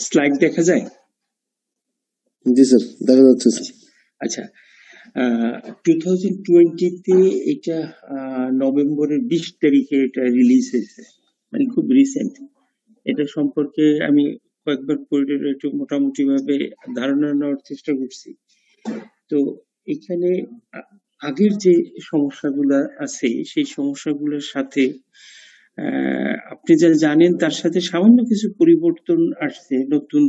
Slide দেখা যায়? জি sir, দেখা যাচ্ছে স্যার। আচ্ছা, 2020-তে এটা নভেম্বরের 20 তারিখে এটা রিলিজ হয়েছে, মানে খুব রিসেন্ট। এটা সম্পর্কে আমি কয়েকবার পড়ে একটু মোটামুটি ভাবে ধারণা নেওয়ার চেষ্টা করছি। তো এখানে আগের যে সমস্যাগুলো আছে সেই সমস্যাগুলোর সাথে আপনি যা জানেন তার সাথে সামান্য কিছু পরিবর্তন আসছে নতুন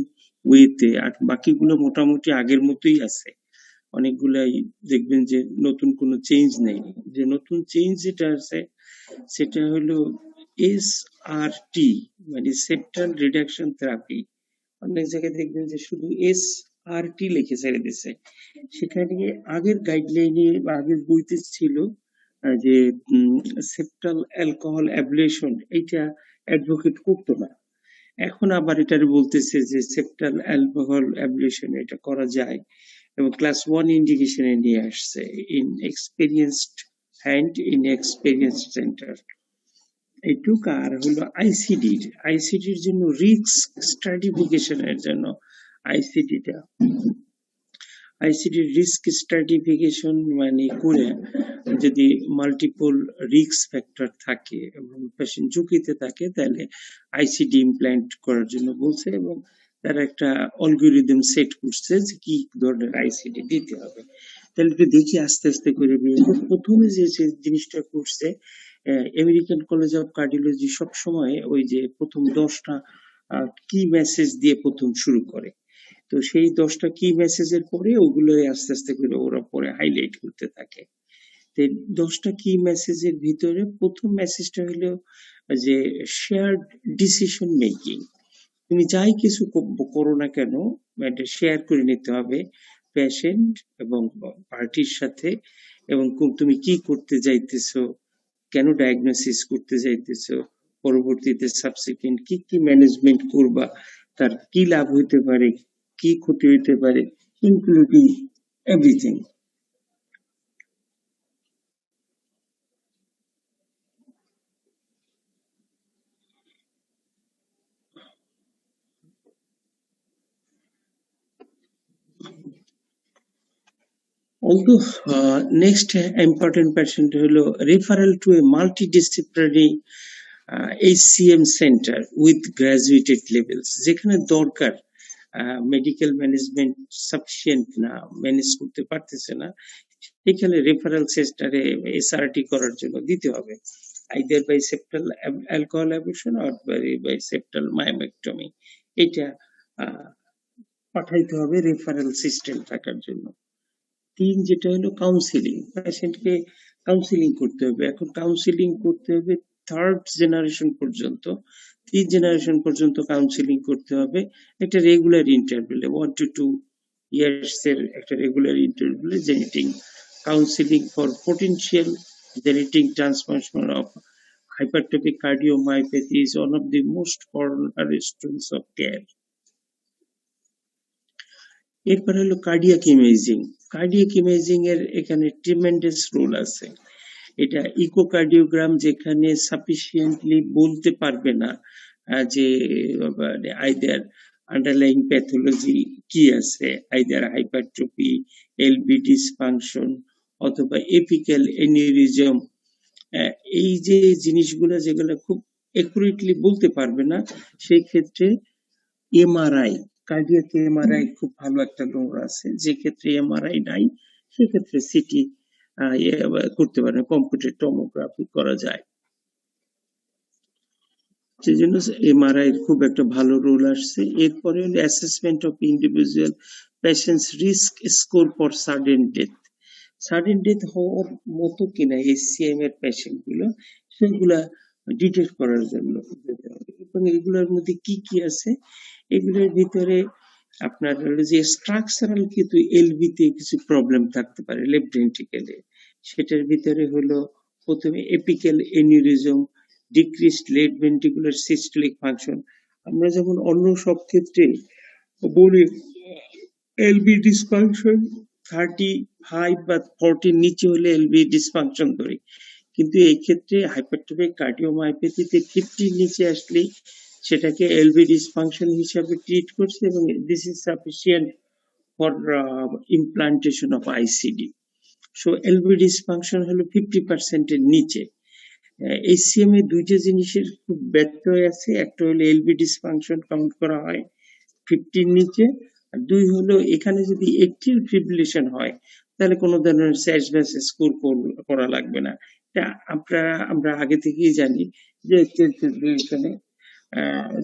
ওয়েতে, আর বাকিগুলো মোটামুটি আগের মতোই আছে। অনেকগুলাই দেখবেন যে নতুন কোনো চেঞ্জ নেই। যে নতুন চেঞ্জ যেটা আছে সেটা হলো এসআরটি, মানে সেপ্টাল রিডাকশন থেরাপি। অনেক জায়গায় দেখবেন যে শুধু এসআরটি লিখে ছেড়ে দিছে। সেখানে আগের গাইডলাইনে বা আগের বইতে ছিল যে সেপ্টাল অ্যালকোহল অ্যাবলেশন, এইটা অ্যাডভোকেট করতো না। এখন আবার এটার বলতেছে যে সেপ্টাল অ্যালকোহল অ্যাবলেশন এটা করা যায়, এবং ক্লাস 1 ইন্ডিকেশনে নিয়ে আসছে in experienced hand in experienced centre. এটুক। আর হলো আইসিডির জন্য রিস্ক স্ট্রাটিফিকেশনের জন্য আইসিডিটা আইসিডির রিস্ক স্ট্রাটিফিকেশন মানে করে যদি মাল্টিপল রিস্ক ফ্যাক্টর থাকে এবং পেশেন্ট ঝুঁকিতে থাকে তাহলে আইসিডি ইমপ্ল্যান্ট করার জন্য বলছে, এবং তারা একটা অ্যালগরিদম সেট করছে যে কি ধরনের আইসিডি দিতে হবে। তাহলে একটু দেখি আস্তে আস্তে করে প্রথমে যে জিনিসটা করছে, আমেরিকান কলেজ অফ কার্ডিওলজি সবসময় ওই যে প্রথম 10টা কি মেসেজ দিয়ে প্রথম শুরু করে। তো সেই 10টা কি মেসেজের পরে ওগুলো আস্তে আস্তে করে ওরা পরে হাইলাইট করতে থাকে। তো 10টা কি মেসেজের ভিতরে প্রথম মেসেজটা হলো যে শেয়ার্ড ডিসিশন মেকিং। তুমি যাই কিছু করো না কেন এটা শেয়ার করে নিতে হবে পেশেন্ট এবং পার্টির সাথে, এবং তুমি কি করতে যাইতেছো, কেন ডায়াগনোসিস করতে যাইতেছো, পরবর্তীতে সাবসিকুয়েন্ট কি কি ম্যানেজমেন্ট করবা, তার কি লাভ হইতে পারে, কি ক্ষতি হইতে পারে, including everything. Although next important patient হলো referral to a multidisciplinary HCM center with graduated levels, যেখানে দরকার মেডিকেল ম্যানেজমেন্ট সাফিসিয়েন্ট না, ম্যানেজ করতে পারতেছে না, এখানে রেফারেল সেন্টারে এসআরটি করার জন্য দিতে হবে, either by septal alcohol ablation or by septal myectomy. এটা পাঠাইতে হবে রেফারেল সিস্টেম থাকার জন্য। 3 যেটা হলো কাউন্সিলিং, পেশেন্টকে কাউন্সিলিং করতে হবে। এখন কাউন্সিলিং করতে হবে 3rd জেনারেশন পর্যন্ত, 3 জেনারেশন পর্যন্ত কাউন্সিলিং করতে হবে একটা রেগুলার ইন্টারভ্যালে, 1 to 2 years এর একটা রেগুলার ইন্টারভ্যালে genetic counselling for potential genetic transformation of hypertrophic cardiomyopathy is one of the most cornerstones of care. এরপর হলো কার্ডিয়াক ইমেজিং। কার্ডিয়াক ইমেজিং এর এখানে ট্রিমেন্ডাস রোল আছে। এটা ইকোকার্ডিওগ্রাম যেখানে সাফিসিয়েন্টলি বলতে পারবে না যে আইদার আন্ডারলাইং প্যাথোলজি কি আছে, আইদার হাইপারট্রফি, এলবি ডিসফাংশন অথবা এপিক্যাল এনিউরিজম, এই যে জিনিসগুলো যেগুলো খুব একুরেটলি বলতে পারবে না, সেই ক্ষেত্রে এমআরআই, কার্ডিয়াক এমআরআই খুব ভালো একটা রোল আছে। যে ক্ষেত্রে এমআরআই নাই সেক্ষেত্রে সিটি করতে পারে, কম্পিউটার টমোগ্রাফি করা যায়। সেই জন্য এমআরআই খুব একটা ভালো রোল আসছে। এরপরে হলো assessment of individual patients risk score for sudden death. Sudden death হওয়ার মতো কিনা এসসিএম এর পেশেন্ট গুলো সেগুলা ডিটেক্ট করার জন্য, এবং এগুলোর মধ্যে কি কি আছে, এগুলোর ভিতরে আপনার হলো যে স্ট্রাকচারাল কিন্তু এলবি তে কিছু প্রবলেম থাকতে পারে লেফট ভেন্ট্রিকেলে। সেটার ভিতরে হলো প্রথমে apical aneurysm, decreased left ventricular systolic function. আমরা যেমন অন্য সব ক্ষেত্রে বলি এলবি ডিসফাংশন 35 বা 40 নিচে হলে এলবি ডিসফাংশন ধরি, কিন্তু এই ক্ষেত্রে হাইপারট্রফিক কার্ডিওমায়োপ্যাথিতে 50 নিচে আসলে সেটাকে এলভি ডিসফাংশন হিসাবে ট্রিট করছে এবং this is sufficient for implantation of ICD. So LV dysfunction হলো 50% এর নিচে। এইচসিএম এ দুইটা জিনিসের খুব ব্যত্যয় আছে, একটা হলো এলভি ডিসফাংশন কাউন্ট করা হয় 50 নিচে, আর দুই হলো এখানে যদি অ্যাট্রিয়াল ফিব্রিলেশন হয় তাহলে কোনো ধরনের স্যাচব্যাস স্কোর করা লাগবে না। এটা আমরা আগে থেকেই জানি যে অ্যাট্রিয়াল ফিব্রিলেশনে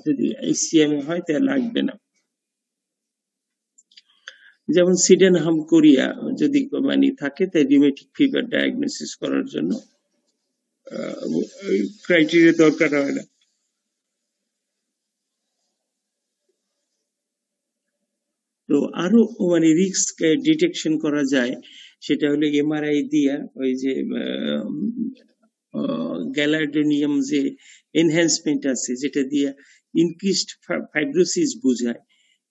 যদি এইচসিএম হয় তাহলে লাগবে না। যেমন সিডেনহাম কোরিয়া যদি মানে থাকে তাই রিউমেটিক ফিভার ডায়াগনোসিস করার জন্য ক্রাইটেরিয়া দরকার হয় না। তো আরো মানে রিস্ক ডিটেকশন করা যায়, সেটা হলো এমআরআই দিয়া ওই যে গ্যালাডোনিয়াম যে এনহ্যান্সমেন্ট আছে যেটা দিয়া ইনক্রিজড ফাইব্রোসিস বোঝায়।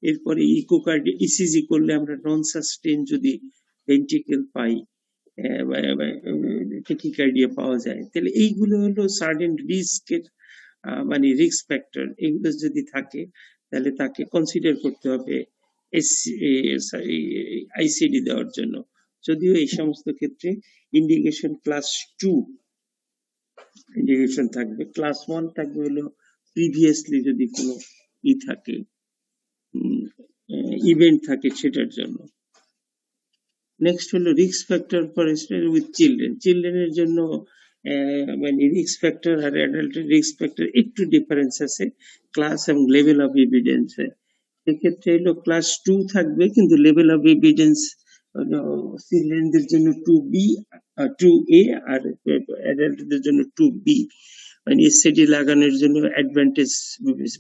এরপরে ইকোকার্ডি ইসিজি করলে আমরা নন সাস্টেইন যদি ভেন্ট্রিকেল পাই, টেকিকার্ডিয়া পাওয়া যায়, তাহলে এইগুলো হলো সার্টেন রিস্কের মানে রিস্ক ফ্যাক্টর। এগুলো যদি থাকে তাহলে তাকে কনসিডার করতে হবে আইসিডি দেওয়ার জন্য। যদিও এই সমস্ত ক্ষেত্রে ইন্ডিকেশন ক্লাস 2 ইন্ডিকেশন থাকবে, ক্লাস 1 থাকবে হলো প্রিভিয়াসলি যদি কোনো থাকে ইভেন্ট থাকে সেটার জন্য। নেক্সট হলো risk factor for with children. চিলড্রেনের জন্য মানে রিস্ক ফ্যাক্টর আর অ্যাডাল্টের রিস্ক ফ্যাক্টর একটু ডিফারেন্স আছে ক্লাস এবং লেভেল অফ এভিডেন্সে। সেক্ষেত্রে হলো ক্লাস 2 থাকবে, কিন্তু লেভেল অফ এভিডেন্স চিলড্রেনদের জন্য 2B 2A আর অ্যাডাল্টদের জন্য 2B। মানে এসসিডি লাগানোর জন্য অ্যাডভান্টেজ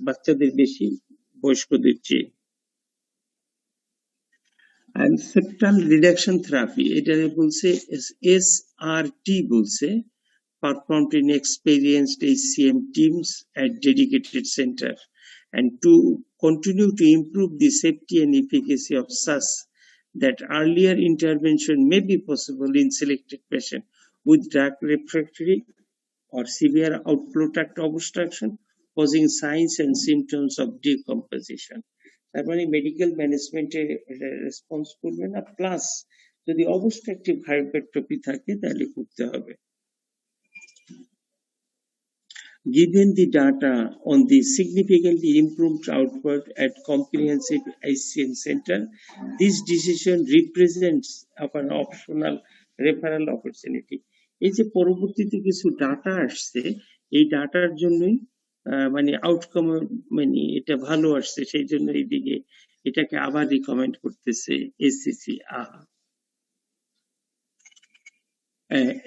বাচ্চাদের বেশি বয়স্কদের চেয়ে। And septal reduction therapy, এটা বলছে SRT বলছে, performed in experienced HCM teams at dedicated center, and to continue to improve the safety and efficacy of such that earlier intervention may be possible in selected patient with drug refractory or severe outflow tract obstruction causing signs and symptoms of decomposition. তার মানে medical ম্যানেজমেন্টে response করবে না, plus যদি obstructive hypertrophy থাকে তাহলে করতে হবে। Given the data on the significantly improved output at comprehensive ICM center, this decision represents an optional referral opportunity. এই যে পরবর্তীতে কিছু ডাটা আসছে, এই ডাটার জন্যই মানে আউটকাম মানে এটা ভালো আসছে, সেই জন্য এইদিকে এটাকে আবার রিকমেন্ড করতেছে এসসিসি।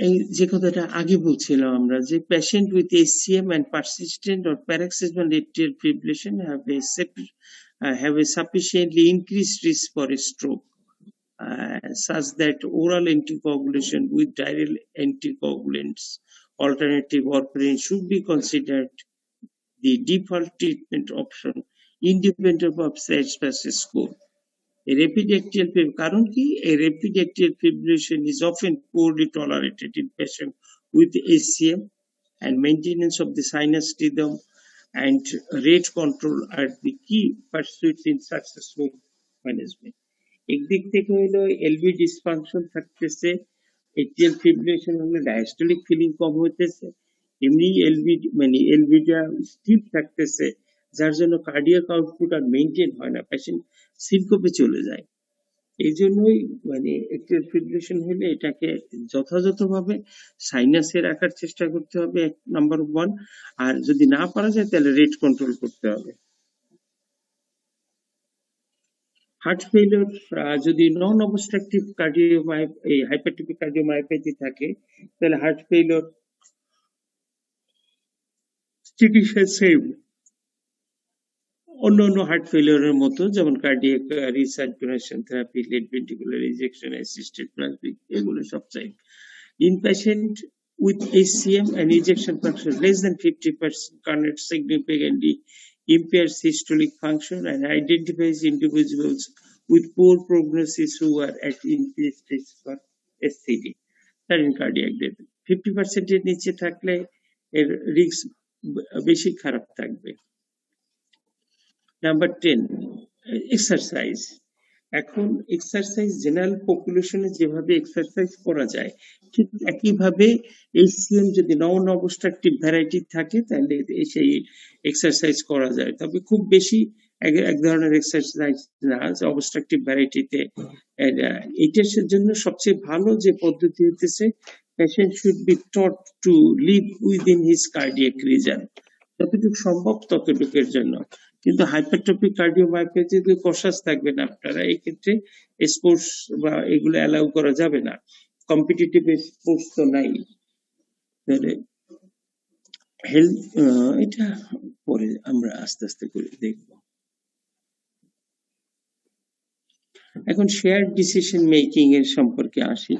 এই যে কথাটা আগে বলছিলাম আমরা যে patient with HCM and persistent or paroxysmal atrial fibrillation have a sufficiently increased risk for a stroke, such that oral anticoagulation with diarrheal anticoagulants alternative warfarin should be considered the default treatment option independent of SASPAS score. A rapid atrial fibrillation, কারণ কি a rapid atrial fibrillation is often poorly tolerated in patients with HCM, and maintenance of the sinus rhythm and rate control are the key pursuits in successful management. একদিক থেকে হলো LV dysfunction থাকতেছে, atrial fibrillation হলে diastolic feeling কম হইতেছে, এমনি LV মানে এলভিটা স্টিফ থাকতেছে, যার জন্য কার্ডিয়াক আউটপুট আর মেইনটেইন হয় না, পেশেন্ট সিনকোপে চলে যায়। এই জন্যই মানে এট্রিয়াল ফিব্রিলেশন হলে এটাকে যথাযথভাবে সাইনাসে রাখার চেষ্টা করতে হবে, নাম্বার 1। আর যদি না পারা যায় তাহলে রেট কন্ট্রোল করতে হবে। হার্ট ফেলিওর যদি নন অবস্ট্রাকটিভ হাইপারট্রফিক কার্ডিওমায়োপ্যাথি থাকে তাহলে হার্ট ফেলিওর চিকিৎসা সেম অন্যান্য হার্ট ফেলিওরের মতো, যেমন cardiac recirculation therapy, late ventricular ejection, assisted plasmic, এগুলো সব same. In patient with HCM and ejection fraction less than 50% cannot significantly impair systolic function and identifies individuals with poor prognosis who are at increased risk for SCD, sudden cardiac death. 50% এর নিচে থাকলে এর risk বেশি খারাপ থাকবে। Number 10, exercise. এখন exercise general পপুলেশনে যেভাবে exercise করা যায় ঠিক একইভাবে HCM যদি নন অবস্ট্রাকটিভ ভ্যারাইটি থাকে তাহলে সেই এক্সারসাইজ করা যায়, তবে খুব বেশি এক ধরনের এক্সারসাইজ না অবস্ট্রাকটিভ ভ্যারাইটিতে। এটার জন্য সবচেয়ে ভালো যে পদ্ধতি হচ্ছে patient should be taught to live within his cardiac region, যতটুকু সম্ভব ততটুকুর জন্য। কিন্তু হাইপারট্রফিক কার্ডিওমায়োপ্যাথিতে কশাস থাকবেন আপনারা, এই ক্ষেত্রে স্পোর্টস বা এগুলো অ্যালাউ করা যাবে না, কম্পিটিটিভ স্পোর্টস তো নাই। হেলথ এটা পরে আমরা আস্তে আস্তে করে দেখব। এখন শেয়ার ডিসিশন মেকিং এর সম্পর্কে আসি।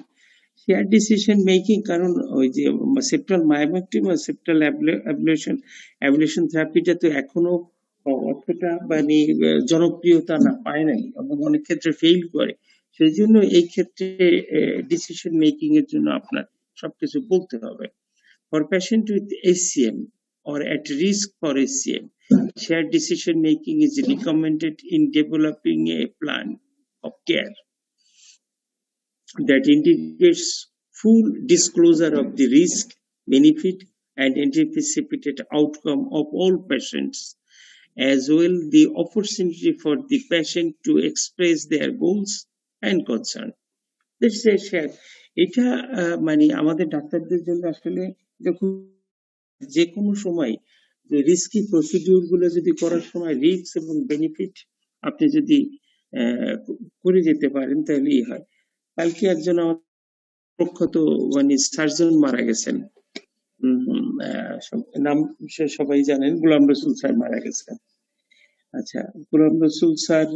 শেয়ার ডিসিশন মেকিং, কারণ ওই যে সেপ্টাল মায়োমেক্টমি আর সেপ্টাল অ্যাবলেশন থেরাপিটা তো এখনো অতটা মানে জনপ্রিয়তা না পায় নাই এবং অনেক ক্ষেত্রে ফেইল করে। সেই জন্য এই ক্ষেত্রে ডিসিশন মেকিং এর জন্য আপনার সবকিছু বলতে হবে। For patient with HCM or at risk for HCM, shared decision making is recommended in developing a plan of care that indicates full disclosure of the risk, benefit, and anticipated outcome of all patients, as well the opportunity for the patient to express their goals and concern. This is a share. এটা মানে আমাদের ডাক্তারদের জন্য আসলে দেখুন যে কোনো সময় যে রিস্কি প্রসিডিউর গুলো যদি করার সময় রিস্ক এবং বেনিফিট আপনি যদি করে যেতে পারেন তাহলেই হয়। কালকে একজন আমার প্রখ্যাত মানে সার্জন মারা গেছেন, নাম সবাই জানেন, গোলাম রসুল স্যার মারা গেছেন। আচ্ছা, গোলাম রসুল স্যার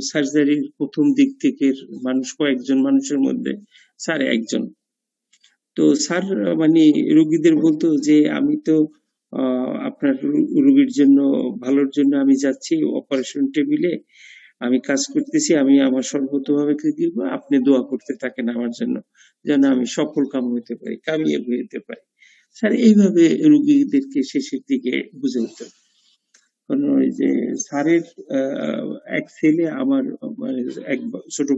সার্জারির প্রথম দিক থেকে মানুষ কয়েকজন মানুষের মধ্যে স্যার একজন। তো স্যার মানে রোগীদের বলতো যে আমি তো আপনার রোগীর জন্য ভালোর জন্য আমি যাচ্ছি অপারেশন টেবিলে, আমি কাজ করতেছি, আমি আমার সর্বতভাবে দিব, আপনি দোয়া করতে থাকেন আমার জন্য যেন আমি সফল কাম হতে পারি, কামিয়াব হতে পারি। স্যার এইভাবে রোগীদেরকে শেষের দিকে বুঝে উঠত। কারণ ওই যে স্যারের এক ছেলে আমার এক ছোট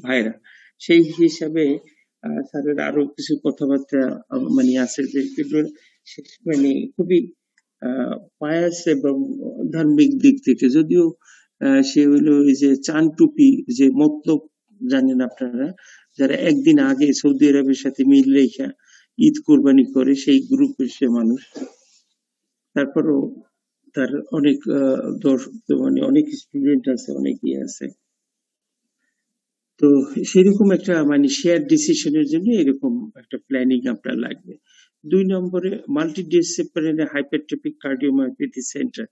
ভাইরা, সেই হিসাবে স্যারের আরো কিছু কথাবার্তা মানে আছে যে মানে খুবই পায়াস এবং ধার্মিক দিক থেকে, যদিও সে হলো ওই যে চান টুপি যে মতলব জানেন আপনারা, যারা একদিন আগে সৌদি আরবের সাথে মিল রেখা ঈদ কোরবানি করে সেই গ্রুপের সে মানুষ। তারপরও তার অনেক মানে অনেক স্টুডেন্ট আছে, অনেকেই আছে। তো সেরকম একটা মানে শেয়ার ডিসিশনের জন্য এরকম একটা প্ল্যানিং আপনার লাগবে। 2 নম্বরে মাল্টিডিসিপ্লিনারি হাইপারট্রফিক কার্ডিওমায়োপ্যাথি সেন্টার,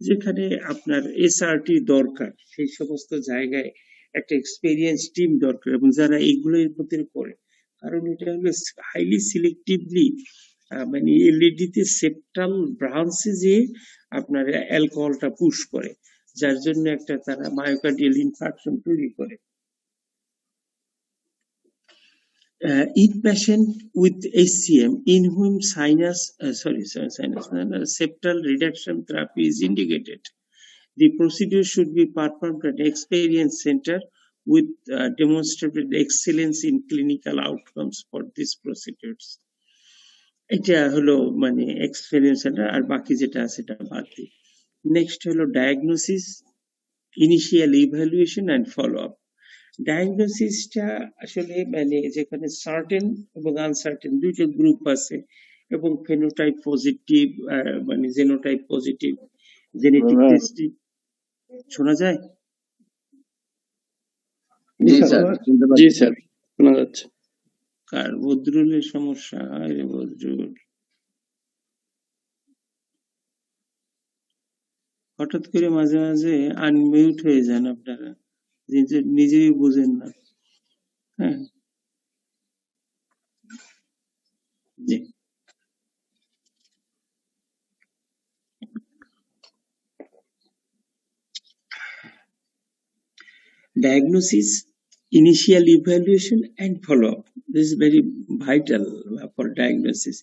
যেখানে আপনার SRT দরকার, সেই সমস্ত জায়গায় একটা এক্সপেরিয়েন্স টিম দরকার এবং যারা এইগুলোর মধ্যে করে, কারণ এটা হলো হাইলি সিলেক্টিভলি মানে এলইডিতে সেপ্টাল ব্রাঞ্চে যে আপনার অ্যালকোহলটা পুশ করে, যার জন্য একটা তারা মায়োকার্ডিয়াল ইনফার্কশন তৈরি করে। Each patient with HCM in whom septal reduction therapy is indicated, the procedure should be performed at an experienced center with demonstrated excellence in clinical outcomes for these procedures. এটা হলো মানে experience centre, আর বাকি যেটা আছে সেটা বাদ দিই। Next হলো diagnosis, initial evaluation and follow up. ডায়াগনোসিসটা আসলে মানে যেখানে সার্টেন এবং আনসার্টেন দুইটা গ্রুপ আছে এবং ফেনোটাইপ পজিটিভ মানে জেনোটাইপ পজিটিভ জেনেটিক টেস্টিং। শোনা যায়? জি স্যার শোনা যাচ্ছে। কার বদরুলের সমস্যা? আরে বদরুল হঠাৎ করে মাঝে মাঝে আনমিউট হয়ে যান আপনারা, নিজেই বুঝেন না। হ্যাঁ জি, diagnosis, initial evaluation and follow-up. This is very vital for diagnosis.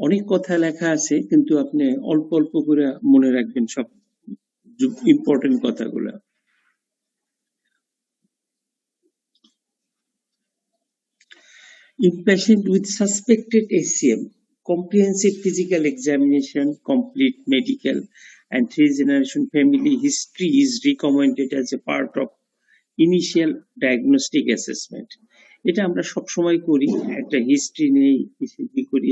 অনেক কথা লেখা আছে কিন্তু আপনি অল্প অল্প করে মনে রাখবেন সব ইম্পর্টেন্ট কথাগুলো। In patient with suspected HCM, comprehensive physical examination, complete medical and 3-generation family history is recommended as a part of initial diagnostic assessment. এটা আমরা সবসময় করি, একটা হিস্ট্রি নেই, ইসিজি করি,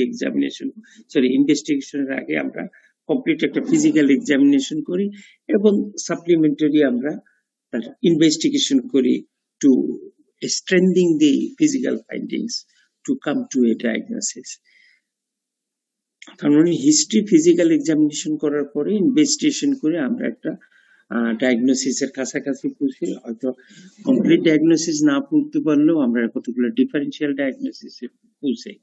ইনভেস্টিগেশনের আগে আমরা কমপ্লিট একটা ফিজিক্যাল এক্সামিনেশন করি এবং সাপ্লিমেন্টারি আমরা তার ইনভেস্টিগেশন করি two strengthening the physical findings to come to a diagnosis. তার মানে হিস্ট্রি ফিজিক্যাল এক্সামিনেশন করার পরে ইনভেস্টিগেশন করে আমরা একটা ডায়াগনোসিসের কাছাকাছি পৌঁছে, হয়তো কমপ্লিট ডায়াগনোসিস না পড়তে পারলেও আমরা কতগুলো ডিফারেন্সিয়াল ডায়াগনোসিসে পৌঁছাই।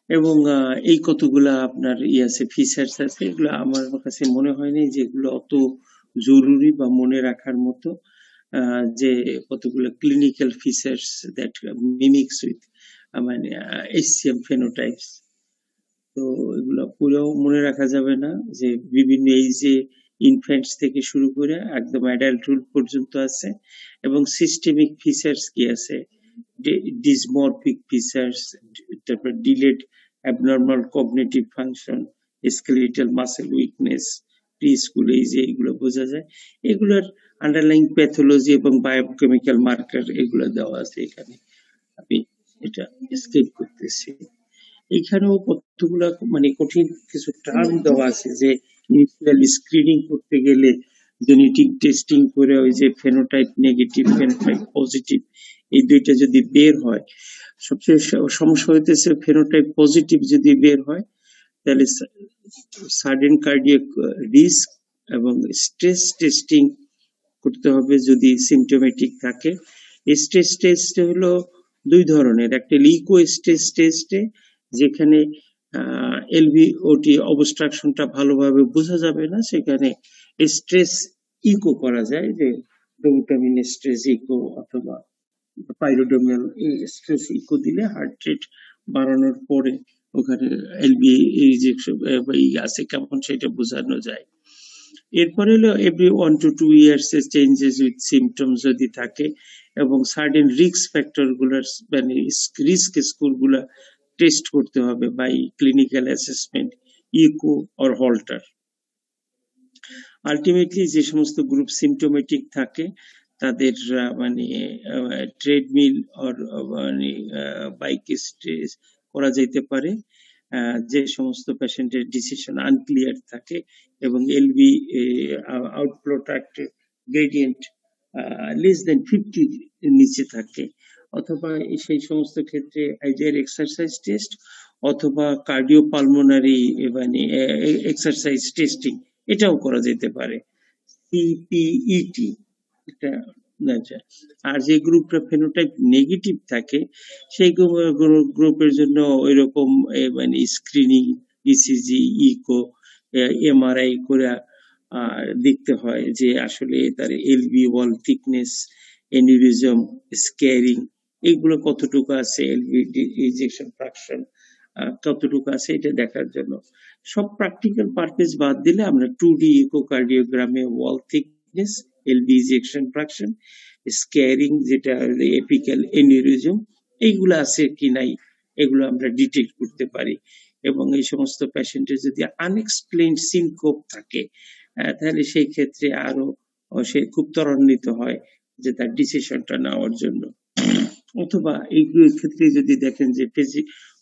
এবং এই কতগুলা আপনার আছে ফিচার্স আছে, এগুলো আমার কাছে মনে হয় না যে এগুলো অত জরুরি বা মনে রাখার মতো, যে কতগুলো clinical features that mimics with মানে HCM ফেনোটাইপস। তো এগুলো পুরো মনে রাখা যাবে না, যে বিভিন্ন এইজে ইনফ্যান্টস থেকে শুরু করে একদম অ্যাডাল্টহুড পর্যন্ত আছে, এবং সিস্টেমিক ফিচার্স কি আছে, ডিসমরফিক ফিচার্স, তারপর delayed abnormal cognitive function, skeletal muscle weakness, preschool এইজে এগুলো বোঝা যায়। এগুলোর আন্ডারলাইং প্যাথোলজি এবং বায়োকেমিক্যাল মার্কার এগুলো দেওয়া আছে এখানে, আমি এটা স্কিপ করতেছি। এখানেও কতগুলো মানে কঠিন কিছু টার্ম দেওয়া আছে, যে ইনিশিয়াল স্ক্রিনিং করতে গেলে জেনেটিক টেস্টিং করে ওই যে ফেনোটাইপ নেগেটিভ, ফেনোটাইপ পজিটিভ, এই দুইটা যদি বের হয়, সবচেয়ে সমস্যা হইতেছে ফেনোটাইপ পজিটিভ যদি বের হয় তাহলে সাডেন কার্ডিয়াক রিস্ক এবং স্ট্রেস টেস্টিং করতে হবে যদি সিমটোমেটিক থাকে। স্ট্রেস টেস্ট হলো দুই ধরনের, একটা লিকো স্ট্রেস টেস্টে যেখানে এলভিওটি অবস্ট্রাকশনটা ভালোভাবে বোঝা যাবে না, সেখানে স্ট্রেস ইকো করা যায়, যে ডোপামিন স্ট্রেস ইকো অথবা পাইরোডোমিয়াল স্ট্রেস ইকো দিলে হার্ট রেট বাড়ানোর পরে ওখানে এলভি আছে কেমন সেটা বোঝানো যায়। এরপরে হলো every 1 to 2 years changes with symptoms যদি থাকে, এবং সার্টেন রিস্ক ফ্যাক্টর গুলার মানে রিস্ক স্কোর গুলা টেস্ট করতে হবে by clinical assessment, echo or Holter. Ultimately যে সমস্ত গ্রুপ সিমটোমেটিক থাকে তাদের মানে ট্রেডমিল অর মানে বাইক স্ট্রেস করা যেতে পারে। যে সমস্ত পেশেন্টের ডিসিশন আনক্লিয়ার থাকে এবং LV outflow tract gradient less than 50 নিচে থাকে, অথবা সেই সমস্ত ক্ষেত্রে আইডিয়ার এক্সারসাইজ টেস্ট অথবা কার্ডিওপালমোনারি মানে এক্সারসাইজ টেস্টিং এটাও করা যেতে পারে, সিপিইটি এটা। আর যে গ্রুপটা ফেনোটাইপ নেগেটিভ থাকে সেই গ্রুপের জন্য ওইরকম মানে স্ক্রিনিং, ইসিজি, ইকো, এমআরআই করে দেখতে হয় যে আসলে তার এলভি ওয়াল থিকনেস, এনিউরিজম, স্ক্যারিং এগুলো কতটুকু আছে, এলভি ইজেকশন ফ্র্যাকশন কতটুকু আছে এটা দেখার জন্য। সব প্র্যাকটিক্যাল পারপাস বাদ দিলে আমরা 2D ইকোকার্ডিওগ্রামে ওয়াল থিকনেস, এলভি ইজেকশন ফ্র্যাকশন, স্ক্যারিং যেটা এপিক্যাল এনিউরিজম এইগুলো আছে কি নাই এগুলো আমরা ডিটেক্ট করতে পারি। এবং এই সমস্ত পেশেন্টের যদি আনএক্সপ্লেইনড সিনকোপ থাকে তাহলে সেই ক্ষেত্রে আরো সে খুব ত্বরান্বিত হয় যে তার ডিসিশনটা নেওয়ার জন্য। অথবা এইগুলোর ক্ষেত্রে যদি দেখেন যে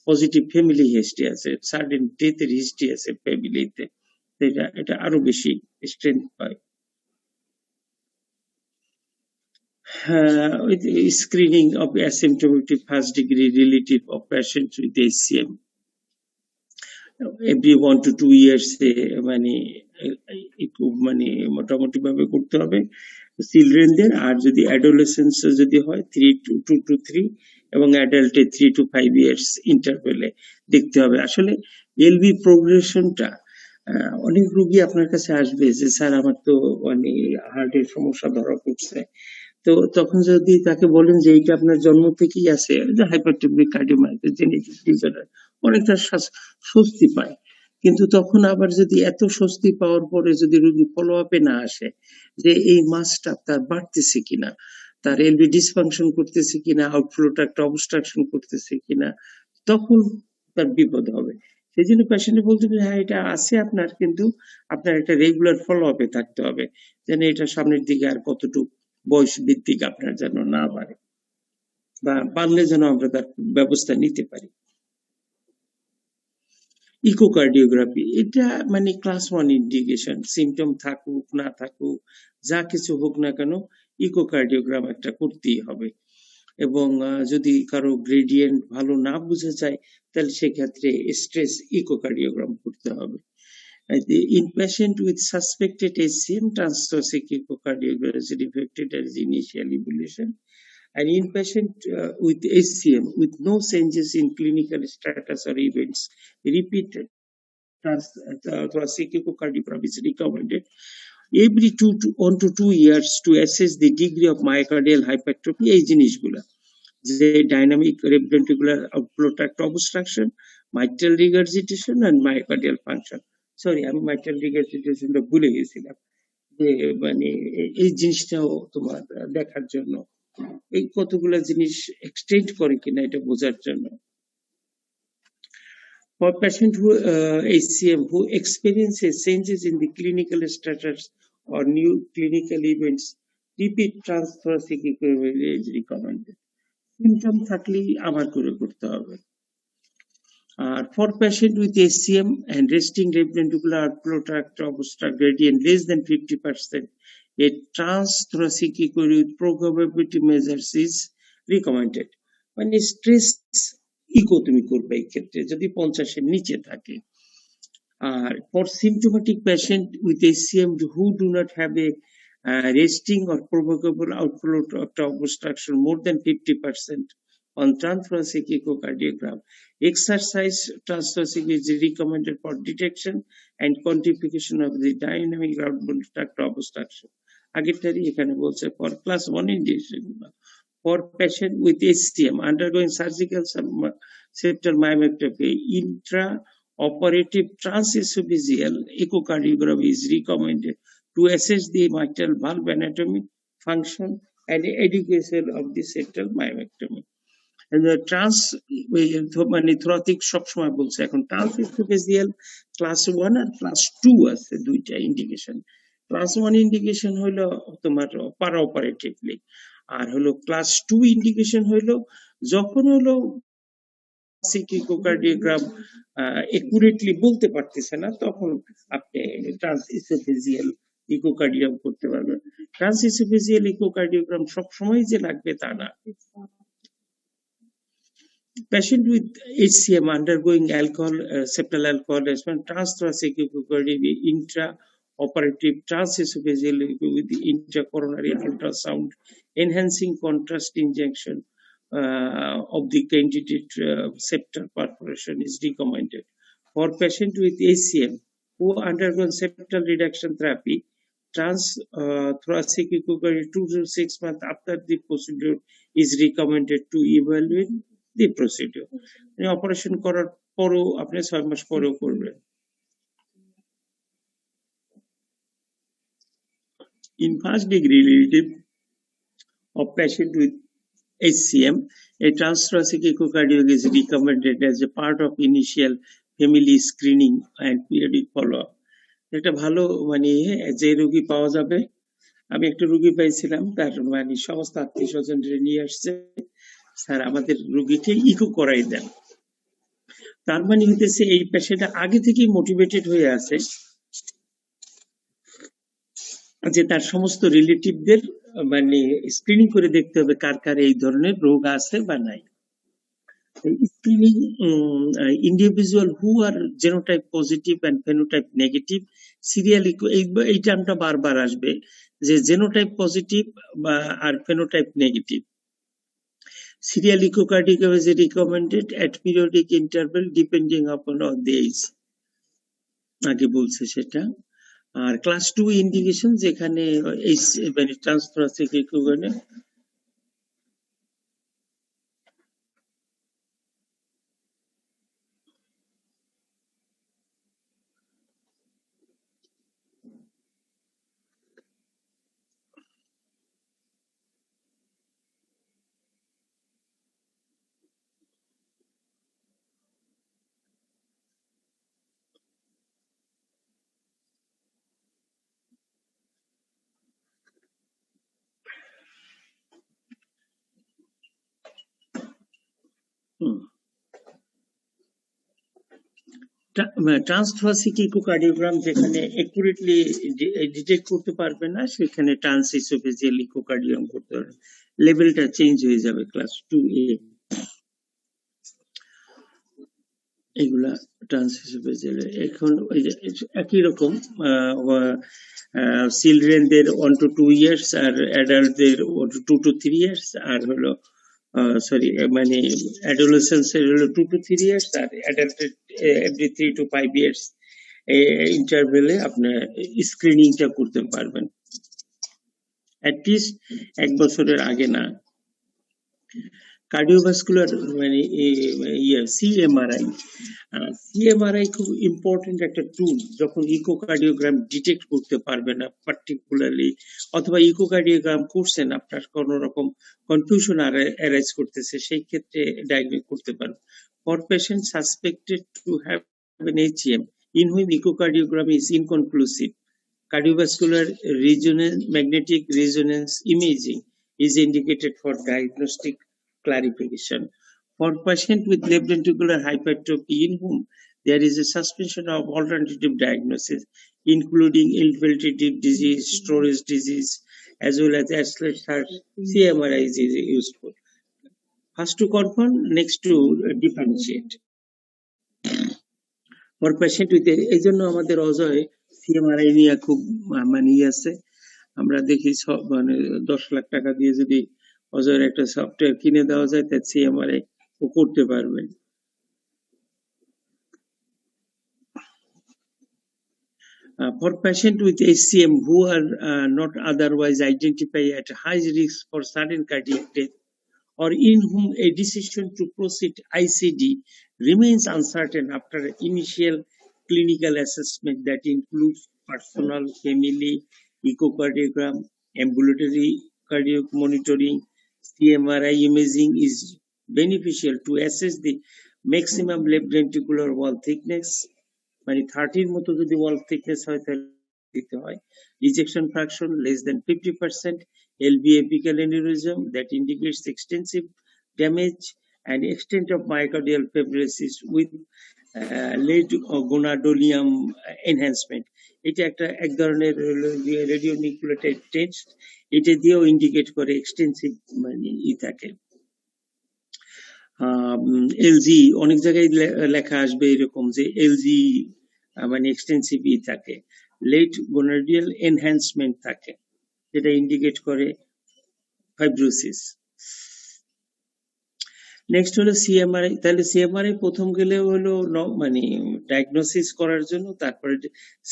পজিটিভ ফ্যামিলি হিস্ট্রি আছে, সাডেন ডেথের হিস্ট্রি আছে ফ্যামিলিতে, এটা আরো বেশি স্ট্রেংথ পায়। Screening of asymptomatic first degree relative of patients with HCM every 1 to 2 years মানে মোটামুটি ভাবে করতে হবে চিলড্রেনদের, আর যদি অ্যাডোলেসেন্স যদি হয় 2 to 3 এবং অ্যাডাল্টে 3 to 5 years ইন্টারভেলে দেখতে হবে। আসলে এলভি প্রোগ্রেশনটা অনেক রোগী আপনার কাছে আসবে যে স্যার আমার তো মানে হার্টের সমস্যা ধরা পড়ছে, তো তখন যদি তাকে বলেন যে এইটা আপনার জন্ম থেকেই আছে, হাইপারটেনসিভ কার্ডিওমায়োপ্যাথি জেনেটিক ডিসঅর্ডার, অনেকটা স্বস্তি পায়। কিন্তু তখন আবার যদি এত স্বস্তি পাওয়ার পরে যদি রোগী ফলো আপে না আসে যে এই মাসটা তার বাড়তেছে কিনা, তার এলবি ডিসফাংশন করতেছে কিনা, আউটফ্লোটা একটা অবস্ট্রাকশন করতেছে কিনা, তখন তার বিপদ হবে। সেই জন্য পেশেন্ট বলতে হবে হ্যাঁ এটা আছে আপনার, কিন্তু আপনার একটা রেগুলার ফলো আপে থাকতে হবে, যেন এটা সামনের দিকে আর কতটুকু বয়স ভিত্তিক আপনার যেন না বাড়ে, বা বাড়লে যেন আমরা তার ব্যবস্থা নিতে পারি। ইকোকার্ডিওগ্রাফি এটা মানে ক্লাস 1 ইন্ডিকেশন, সিমটম থাকুক না থাকুক যা কিছু হোক না কেন ইকোকার্ডিওগ্রাম একটা করতেই হবে। এবং যদি কারো গ্রেডিয়েন্ট ভালো না বোঝা যায় তাহলে সেক্ষেত্রে স্ট্রেস ইকোকার্ডিওগ্রাম করতে হবে। In patient with suspected HCM, transthoracic echocardiogram is reflected as initial evolution. And in patient with HCM with no changes in clinical status or events, repeated thoracic echocardiogram is recommended every 1 to 2 years to assess the degree of myocardial hypertrophy. এই জিনিসগুলা যে dynamic রেভেন্ট্রিকুলার outflow tract obstruction, mitral regurgitation and myocardial function. Sorry, আমি mitral রিগার্জিটেশনটা ভুলে গেছিলাম, যে মানে এই জিনিসটাও তোমার দেখার জন্য, এই কতগুলা জিনিস এক্সটেন্ড করে কিনা এটা বোঝার জন্য। For patient who HCM who experiences changes in the clinical status or new clinical events, repeat transthoracic echocardiography is recommended. Symptom থাকলেই আবার করে করতে হবে। আর for patient with HCM and resting left ventricular outflow tract obstruct gradient less than 50%, a transthoracic echo with probability measures is recommended. মানে stress echo তুমি করবে এই ক্ষেত্রে যদি 50 এর নিচে থাকে। আর for symptomatic patient with HCM who do not have a resting or provocable outflow obstruction more than 50% on transthoracic echocardiogram, exercise transthoracic is recommended for detection and quantification of the dynamic outflow tract obstruction. আগেরটারই এখানে বলছে for class 1 indication. For patient with HCM undergoing surgical septal myomectomy, intraoperative transesophageal echocardiogram is recommended to assess the mitral valve anatomy, function, and education of the septal myomectomy. And the মানে thoracic সবসময় বলছে, এখন transesophageal class 1 আর class 2 আছে দুইটা indication. Class 1 indication হলো তোমার পারা অপারেটিভলি, আর হলো ক্লাস 2 ইন্ডিকেশন হলো যখন হলো ইকোকার্ডিওগ্রাম একুরেটলি বলতে পারতেছে না, তখন আপনি ট্রান্সইসোফেজিয়াল ইকোকার্ডিওগ্রাম করতে পারবেন। ট্রান্সইসোফেজিয়াল ইকোকার্ডিওগ্রাম সবসময় যে লাগবে তা না। Patient with HCM undergoing alcohol, septal alcohol response, transthoracic echocardiogram, intraoperative transesophageal with the intracoronary ultrasound, enhancing contrast injection of the candidate septal perforation is recommended. For patient with HCM who undergone septal reduction therapy, transthoracic echocardiogram 2 to 6 months after the procedure is recommended to evaluate the procedure. Operation করার পরও আপনি 6 মাস পরেও করবেন। In first degree relative of patient with HCM, a transthoracic echocardiogram is recommended as a part of initial family screening and periodic follow-up. একটা ভালো মানে যে রোগী পাওয়া যাবে, আমি একটা রোগী পাইছিলাম, তার মানে সমস্ত আত্মীয় স্বজনরা নিয়ে আসছে, স্যার আমাদের রোগীকে ইকো করাই দেন। তার মানে হইতেছে এই পেশেন্ট আগে থেকেই মোটিভেটেড হয়ে আছে যে তার সমস্ত রিলেটিভদের মানে স্ক্রিনিং করে দেখতে হবে কার কার এই ধরনের রোগ আছে বা নাই। Screening individual who are genotype positive and phenotype negative, serial এই টার্মটা বারবার আসবে যে জেনোটাইপ পজিটিভ বা আর phenotype negative. Serial echocardiogram is recommended at periodic interval depending upon the age, আগে বলছে সেটা। আর ক্লাস 2 ইন্ডিকেশন যেখানে এই মানে ট্রান্সথোরাসিক ইকোগ্রামে ট্রান্সথোরাসিক ইকোকার্ডিওগ্রাম যেখানে একুরেটলি ডিটেক্ট করতে পারবে না, সেখানে ট্রান্সইসোফেজিয়াল ইকোকার্ডিওগ্রাম করতে পারবে। লেভেলটা চেঞ্জ হয়ে যাবে ক্লাস 2A। এগুলা ট্রান্সইসোফেজিয়াল। এখন ওই যে একই রকম চিলড্রেনদের 1 to 2 years R অ্যাডাল্টদের 2 to 3 years, আর হলো সরি মানে অ্যাডোলেসেন্সের হলো 2 to 3 years, আর অ্যাডাল্টের এভরি 3 to 5 years ইন্টারভেলে আপনার স্ক্রিনিংটা করতে পারবেন, অ্যাটলিস্ট 1 বছরের আগে না। কার্ডিওভাস্কুলার মানে সিএমআরআই খুব ইম্পর্টেন্ট একটা টুল। যখন ইকোকার্ডিওগ্রাম ডিটেক্ট করতে পারবে না পার্টিকুলারলি, অথবা ইকোকার্ডিওগ্রাম করছেন আপনার কোনো রকম কনফিউশন অ্যারাইজ করতেছে, সেই ক্ষেত্রে ডায়াগনোস করতে পারবে। For patient suspected to have an HCM in whom echocardiogram is inconclusive, cardiovascular magnetic resonance imaging is indicated for diagnostic clarification. For patient with left ventricular hypertrophy in whom there is a suspicion of alternative diagnosis, including infiltrative disease, storage disease, as well as CMRI is useful. First to confirm, next to differentiate. For patient with এই জন্য আমাদের Ajay CMRI নিয়ে খুব মানে আছে। আমরা দেখি মানে 10 লাখ টাকা দিয়ে যদি অজয়ের একটা সফটওয়্যার কিনে দেওয়া যায়, তাই সিএমআরআই ও করতে পারবেন। For patient with HCM who are not otherwise identified at high risk for sudden cardiac death, or in whom a decision to proceed ICD remains uncertain after initial clinical assessment that includes personal, family, echocardiogram, ambulatory cardiac monitoring, CMRI imaging is beneficial to assess the maximum left ventricular wall thickness, মানে 30 মতো যদি wall thickness হয় তাহলে দিতে হয়, ejection fraction less than 50%, LV apical aneurysm that indicates extensive damage, and extent of myocardial fibrosis with late gonadolium enhancement. এটা একটা এক ধরনের রেডিও নিউক্লিওটাইড টেস্ট, এটা দিয়েও ইন্ডিকেট করে এক্সটেন্সিভ মানে থাকে। এলজি অনেক জায়গায় লেখা আসবে এরকম যে এলজি মানে এক্সটেন্সিভ থাকে, লেট গোনাডিয়াল এনহ্যান্সমেন্ট থাকে, যেটা ইন্ডিকেট করে ফাইব্রোসিস। নেক্সট হলো সিএমআরআই। তাহলে সিএমআরআই প্রথম গেলে হলো মানে ডায়াগনোসিস করার জন্য, তারপরে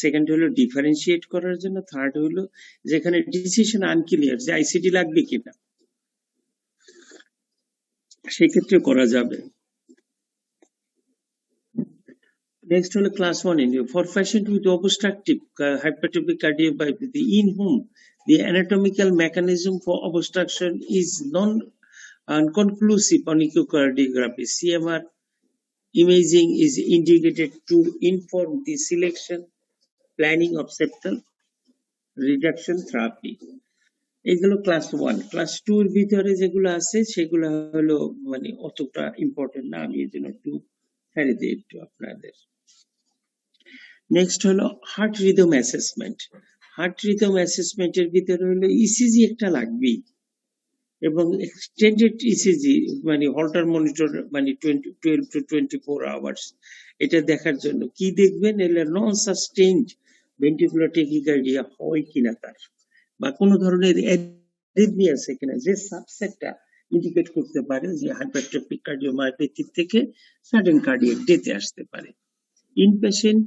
সেকেন্ড হলো ডিফারেন্সিয়েট করার জন্য, থার্ড হলো যেখানে ডিসিশন আনক্লিয়ার যে আইসিডি লাগবে কিনা, সেক্ষেত্রে করা যাবে। Next হলো class 1 India. For patient with obstructive hypertrophic cardiomyopathy in whom the anatomical mechanism for obstruction is non-conclusive on echocardiography, CMR imaging is indicated to inform the selection, planning of septal reduction therapy. এগুলো class 1। Class 2 এর ভিতরে যেগুলো আছে সেগুলো হলো মানে অতটা important না, আমি এর জন্য একটু ছেড়ে দিই একটু আপনাদের। নেক্সট হলো heart rhythm assessment. Heart rhythm অ্যাসেসমেন্টের ভিতরে হলো ইসিজি একটা লাগবেই, এবং এক্সটেন্ডেড ইসিজি মানে হল্টার মনিটর মানে 12 to 24 আওয়ার্স। এটা দেখার জন্য কি দেখবেন, এলে নন সাস্টেইনড ভেন্ট্রিকুলার ট্যাকিকার্ডিয়া হয় কিনা তার, বা কোনো ধরনের অ্যারিথমিয়া আছে কিনা, যে সাবসেটটা ইন্ডিকেট করতে পারে যে হাইপারট্রফিক কার্ডিওমায়োপ্যাথি থেকে সাডেন কার্ডিয়াক ডেথে আসতে পারে। Inpatient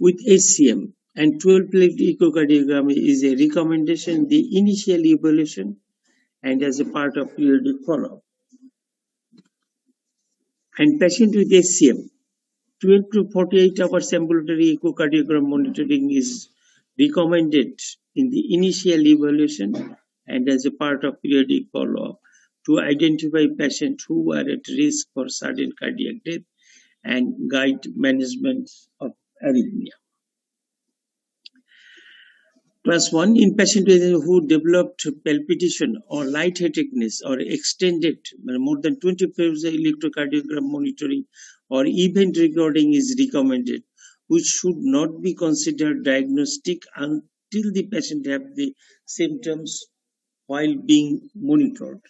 with HCM and 12-plate echocardiogram is a recommendation, the initial evaluation and as a part of periodic follow-up. And patient with HCM, 12 to 48 hours ambulatory echocardiogram monitoring is recommended in the initial evaluation and as a part of periodic follow-up to identify patients who are at risk for sudden cardiac death and guide management of arrhythmia. Class 1, in patients who developed palpitation or lightheadedness or extended more than 24 hours electrocardiogram monitoring or event recording is recommended, which should not be considered diagnostic until the patient have the symptoms while being monitored.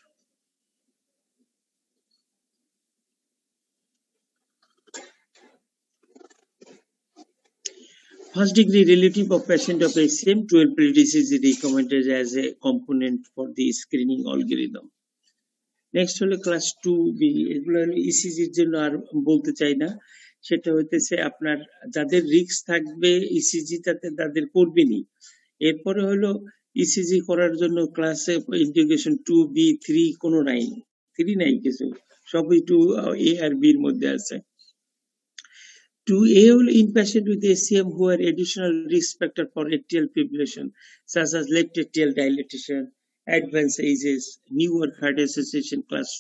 First degree relative of patient of HCM, 12 predictions is recommended as a component for the screening algorithm. Next হলো class 2B, এগুলো হলো ইসিজির জন্য আর বলতে চাই না, সেটা হইতেছে আপনার যাদের রিস্ক থাকবে ইসিজি তাদের করবেনই। এরপরে হলো ইসিজি করার জন্য ক্লাসে ইন্টিগ্রেশন 2B3 কোনো নাই, 3 নাই কিছু, সবই 2A আর B এর মধ্যে আছে। 2A will in patient with ACM who are additional risk factor for atrial fibrillation, such as left atrial dilatation, advanced ages, newer heart association class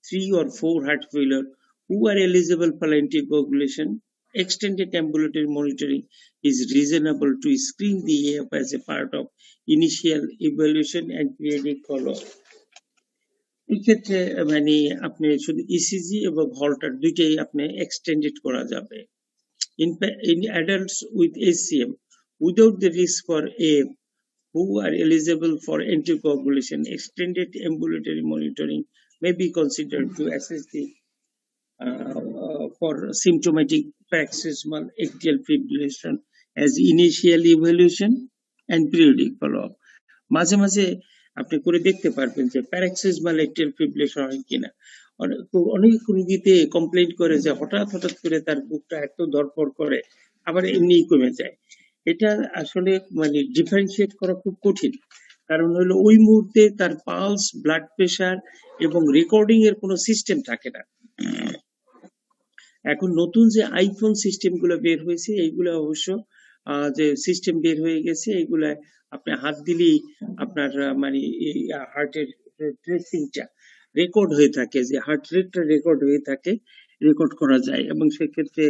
3 or 4 heart failure, who are eligible for anticoagulation. Extended ambulatory monitoring is reasonable to screen the AF as a part of initial evaluation and periodic follow-up. এক্ষেত্রে মানে আপনি শুধু ECG এবং Holter দুইটাই আপনি extended করা যাবে। In adults with HCM without the risk for AF who are eligible for anticoagulation, extended ambulatory monitoring may be considered to assess the for symptomatic paroxysmal atrial fibrillation as initial evaluation and periodic follow-up. মাঝে মাঝে আপনি করে দেখতে পারবেন যে paroxysmal atrial fibrillation হয় কিনা। অনেক রোগীতে কমপ্লেইন করে যে হঠাৎ করে তার বুকটা এত ধড়ফড় করে, আবার এমনিই কমে যায়। এটা আসলে মানে ডিফারেন্সিয়েট করা খুব কঠিন, কারণ হলো ওই মুহূর্তে তার পালস, ব্লাড প্রেশার এবং রেকর্ডিং এর কোনো সিস্টেম থাকে না। এখন নতুন যে আইফোন সিস্টেম গুলো বের হয়েছে, এইগুলো অবশ্য যে সিস্টেম বের হয়ে গেছে, এইগুলা আপনি হাত দিলেই আপনার মানে হার্টের ট্রেসিংটা রেকর্ড হয়ে থাকে, যে হার্ট রেটটা রেকর্ড হয়ে থাকে, রেকর্ড করা যায় এবং সেক্ষেত্রে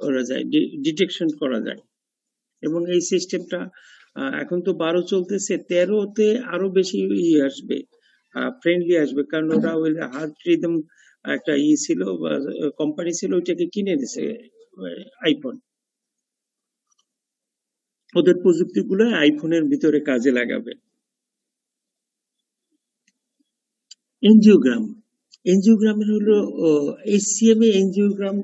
করা যায়, ডিটেকশন করা যায়। এবং এই সিস্টেমটা এখন তো 12 চলতেছে, 13তে আরো বেশি আসবে, ফ্রেন্ডলি আসবে, কারণ ওরা ওই হার্ট রিদম একটা ছিল, কোম্পানি ছিল, ওইটাকে কিনে দিছে আইফোন। ওদের প্রযুক্তিগুলো আইফোনের ভিতরে কাজে লাগাবে। এনজিওগ্রাম, এনজিওগ্রামের হলো HCM এ এনজিওগ্রাম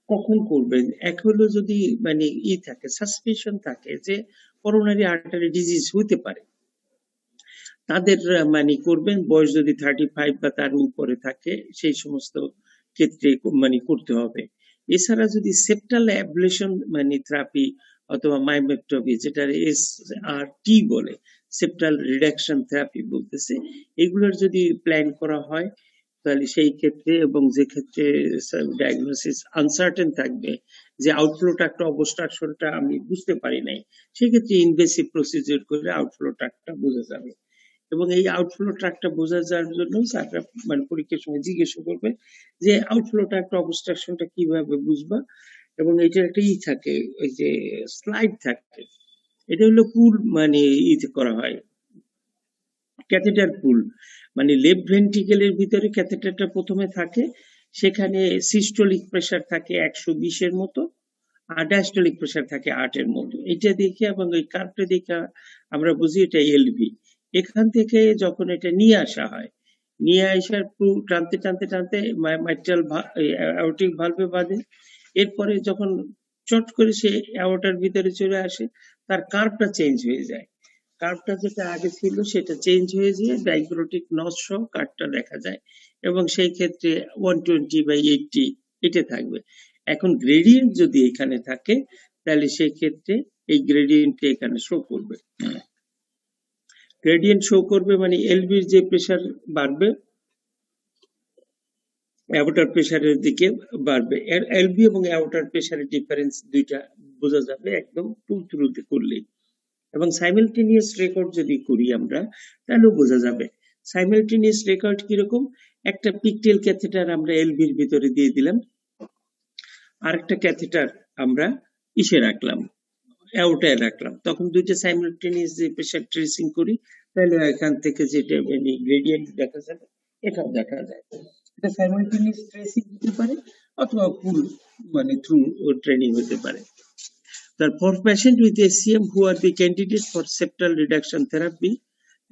কখন করবেন? এক হলো যদি মানে থাকে, সাসপিশন থাকে যে করোনারি আর্টারি ডিজিজ হতে পারে, তাদের মানে করবেন। বয়স যদি 35 বা তার উপরে থাকে সেই সমস্ত ক্ষেত্রে মানে করতে হবে। এছাড়া যদি সেপ্টাল অ্যাবলেশন মানে থেরাপি অথবা মাইমেক্টমি, যেটা SRT বলে, সেপ্টাল রিডাকশন থেরাপি বলতেছে, এগুলোর যদি প্ল্যান করা হয় তাহলে সেই ক্ষেত্রে, এবং যে ক্ষেত্রে ডায়াগনোসিস আনসার্টেন থাকবে যে আউটফ্লো ট্রাক্ট অবস্ট্রাকশনটা আমি বুঝতে পারি নাই, সেক্ষেত্রে ইনভেসিভ প্রসিডিউর করে আউটফ্লো ট্রাক্টটা বোঝা যাবে। এবং এই আউটফ্লো ট্রাক্টটা বোঝা যাওয়ার জন্য স্যাররা মানে পরীক্ষার সময় জিজ্ঞেস করবে যে আউটফ্লো ট্রাক্ট অবস্ট্রাকশনটা কিভাবে বুঝবা, এবং এটার একটা থাকে, ওই যে স্লাইড থাকে, এটা হলো পুল মানে করা হয়, ক্যাথেটার পুল, মানে লেফট ভেন্ট্রিকেলের ভিতরে ক্যাথেটারটা প্রথমে থাকে, সেখানে সিস্টোলিক প্রেসার থাকে 120 এর মতো, আর ডায়াস্টোলিক প্রেসার থাকে 8 এর মতো। এটা দেখে এবং ওই কার্ভটা দেখে আমরা বুঝি এটা এলভি। এখান থেকে যখন এটা নিয়ে আসা হয়, নিয়ে আসার টানতে টানতে টানতে মাইট্রাল অ্যাওর্টিক ভালভে বাঁধে, এরপরে যখন চট করে সে অ্যাওর্টার ভিতরে চলে আসে, তার কার্ভটা চেঞ্জ হয়ে যায়। কার্ভটা যেটা আগে ছিল সেটা চেঞ্জ হয়ে যায়, ডাইক্রোটিক নচ সহ কার্ভটা দেখা যায়, এবং সেই ক্ষেত্রে 120/80 এটা থাকবে। এখন গ্রেডিয়েন্ট যদি এখানে থাকে তাহলে সেই ক্ষেত্রে এই গ্রেডিয়েন্টটা এখানে শো করবে। গ্রেডিয়েন্ট শো করবে মানে এলবির যে প্রেসার বাড়বে, অ্যাওর্টার প্রেসারের দিকে বাড়বে। এলবি এবং অ্যাওর্টার প্রেসারের ডিফারেন্স দুইটা বোঝা যাবে একদম পুল থ্রুতে করলেই। এবং সাইমালটেনিয়াস রেকর্ড যদি করি আমরা তাহলেও বোঝা যাবে। সাইমালটেনিয়াস রেকর্ড কিরকম? একটা পিকটেল ক্যাথেটার আমরা এলবির ভিতরে দিয়ে দিলাম, আরেকটা ক্যাথেটার আমরা ইসে রাখলাম, ওটাই রাখলাম, তখন দুইটা সাইমালটেনিয়াস যে প্রেশার ট্রেসিং করি, তাহলে এখান থেকে যেটা মানে গ্রেডিয়েন্ট দেখা যাবে, এটাও দেখা যায়। এটা সাইমালটেনিয়াস ট্রেসিং হতে পারে অথবা ফুল মানে থ্রু ট্রেনিং হতে পারে। For patients with HCM who are the candidates for septal reduction therapy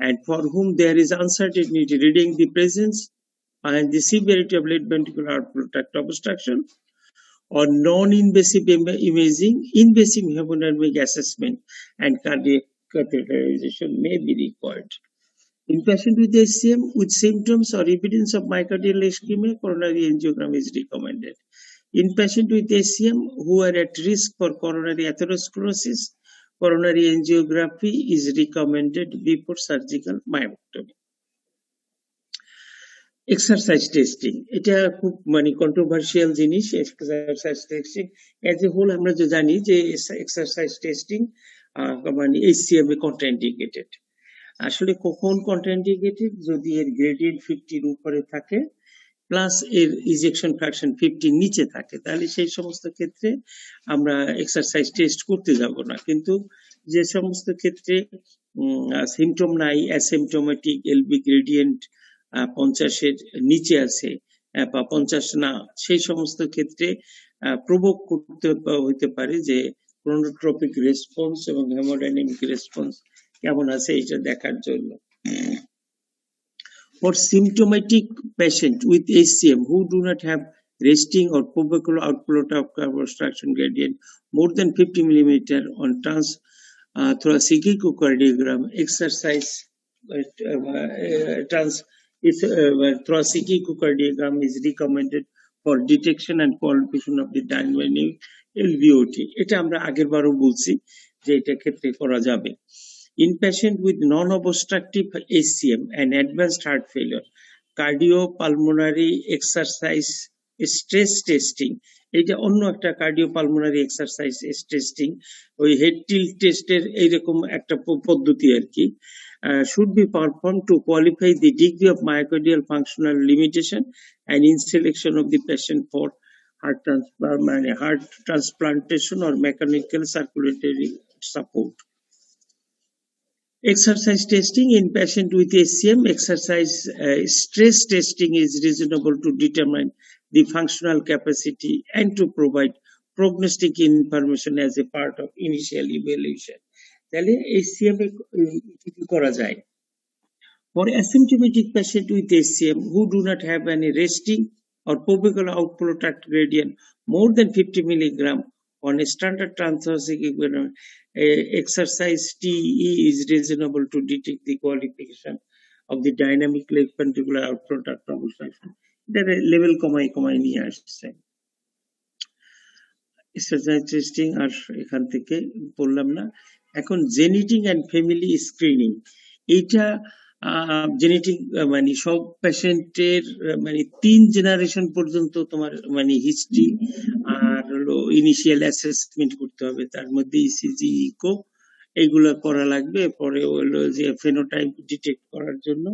and for whom there is uncertainty reading the presence and the severity of left ventricular outflow tract obstruction, or non-invasive imaging, invasive hemodynamic assessment and cardiac catheterization may be required. In patients with HCM with symptoms or evidence of myocardial ischemia, coronary angiogram is recommended. In patients with HCM who are at risk for coronary atherosclerosis, coronary angiography is recommended before surgical myectomy. Exercise testing, এটা খুব মানে controversial জিনিস। Exercise testing as a whole আমরা যে জানি যে exercise testing মানে HCM এ কন্ট্রাইন্ডিকেটেড। আসলে কখন কন্ট্রাইন্ডিকেটেড? যদি এর গ্রেডিয়েন্ট 50 উপরে থাকে প্লাস এর ইজেকশন ফ্র্যাকশন 50 নিচে থাকে, তাহলে সেই সমস্ত ক্ষেত্রে আমরা এক্সারসাইজ টেস্ট করতে যাব না। কিন্তু যে সমস্ত ক্ষেত্রে সিমটম নাই, অ্যাসিমটোমেটিক, এলবি গ্রেডিয়েন্ট 50-এর নিচে আছে বা 50 না, সেই সমস্ত ক্ষেত্রে প্রভোগ করতে হতে পারে যে ক্রোনোট্রপিক রেসপন্স এবং হেমোডাইনামিক রেসপন্স কেমন আছে এটা দেখার জন্য। For symptomatic patients with HCM who do not have resting or provocative outflow of obstruction gradient more than 50 mm on thoracic echocardiogram, exercise thoracic echocardiogram is recommended for detection and qualification of the dynamic LVOT. এটা আমরা আগের বারও বলছি যে এটা ক্ষেত্রে করা যাবে। In patients with non-obstructive HCM and advanced heart failure, cardiopulmonary exercise stress testing, এটা অন্য একটা cardiopulmonary exercise testing, ওই হেড টিল্ট টেস্টের এইরকম একটা পদ্ধতি আর কি, should be performed to qualify the degree of myocardial functional limitation and in selection of the patient for heart transplantation or mechanical circulatory support. Exercise testing in patient with HCM, exercise stress testing is reasonable to determine the functional capacity and to provide prognostic information as a part of initial evaluation. তাহলে HCM কি করা যায়? For asymptomatic patient with HCM who do not have any resting or provocative outflow tract gradient more than 50 mg on a standard transthoracic equivalent, exercise TE is reasonable to detect the qualification of the dynamic left ventricular outflow tract obstruction. That level কমায় নিয়ে আসছে। Exercise testing আর এখান থেকে বললাম না। এখন genetic and family screening, এইটা genetic মানে সব পেশেন্টের মানে 3 জেনারেশন পর্যন্ত তোমার মানে হিস্ট্রি আর হলো ইনিশিয়াল অ্যাসেসমেন্ট করতে হবে, তার মধ্যে ইসিজি, ইকো এইগুলো করা লাগবে। পরে হলো যে ফেনোটাইপ ডিটেক্ট করার জন্য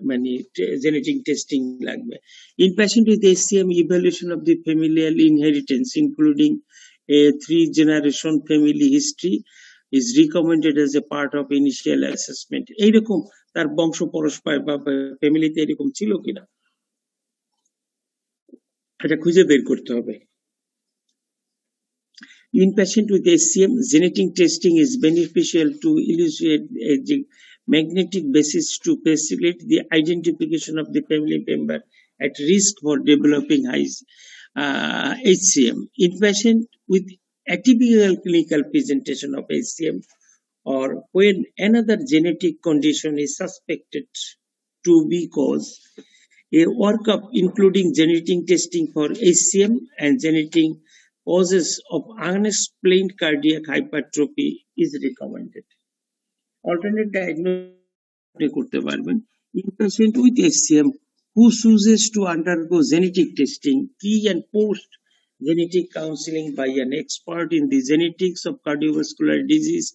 মানে জেনেটিক টেস্টিং লাগবে। In patient with HCM, evaluation of the familial inheritance including a 3-generation family history is recommended as a part of initial assessment. এইরকম তার বংশ পরস্পর বা ফ্যামিলিতে এরকম ছিল কিনা এটা খুঁজে বের করতে হবে। In patient with HCM, genetic testing is beneficial to illustrate a magnetic basis to facilitate the identification of the family member at risk for developing HCM. In patient with atypical clinical presentation of HCM or when another genetic condition is suspected to be caused, a workup including genetic testing for HCM and genetic causes of unexplained cardiac hypertrophy is recommended. Alternate diagnosis করতে পারবেন। In patient with HCM who chooses to undergo genetic testing, pre and post genetic counseling by an expert in the genetics of cardiovascular disease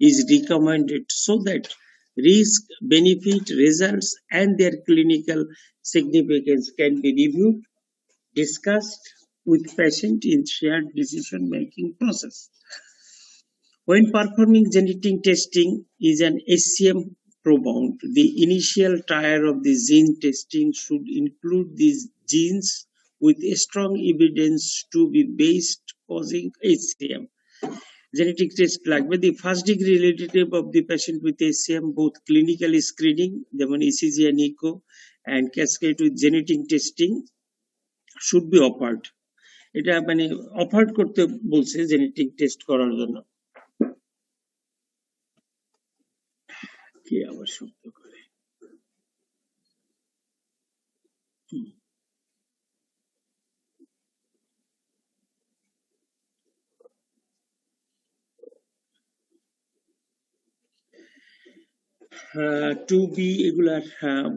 is recommended so that risk, benefit, results and their clinical significance can be reviewed, discussed with patient in shared decision making process. When performing genetic testing is an SCM profound, the initial tier of the gene testing should include these genes with strong evidence to be based causing SCM. Genetic test লাগবে the first degree relative of the patient with SCM, both clinical screening যেমন ECG and echo and cascade with genetic testing should be offered. এটা মানে offered করতে বলছে genetic test করার জন্য। কি আবার শব্দ করে টু বি এগুলা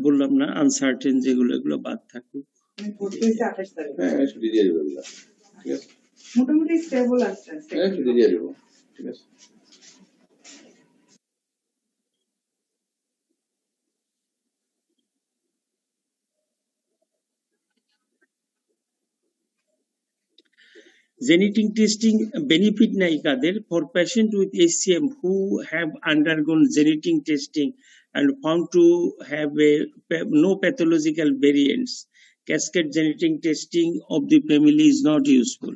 বললাম না, আনসার্টেন যেগুলো এগুলো বাদ থাকুক। মোটামুটি স্টেবল আছে, ঠিক আছে। Genetic testing benefit নাই কাদের? For patient with SCM who have undergone genetic testing and found to have no pathological variants, cascade genetic testing of the family is not useful.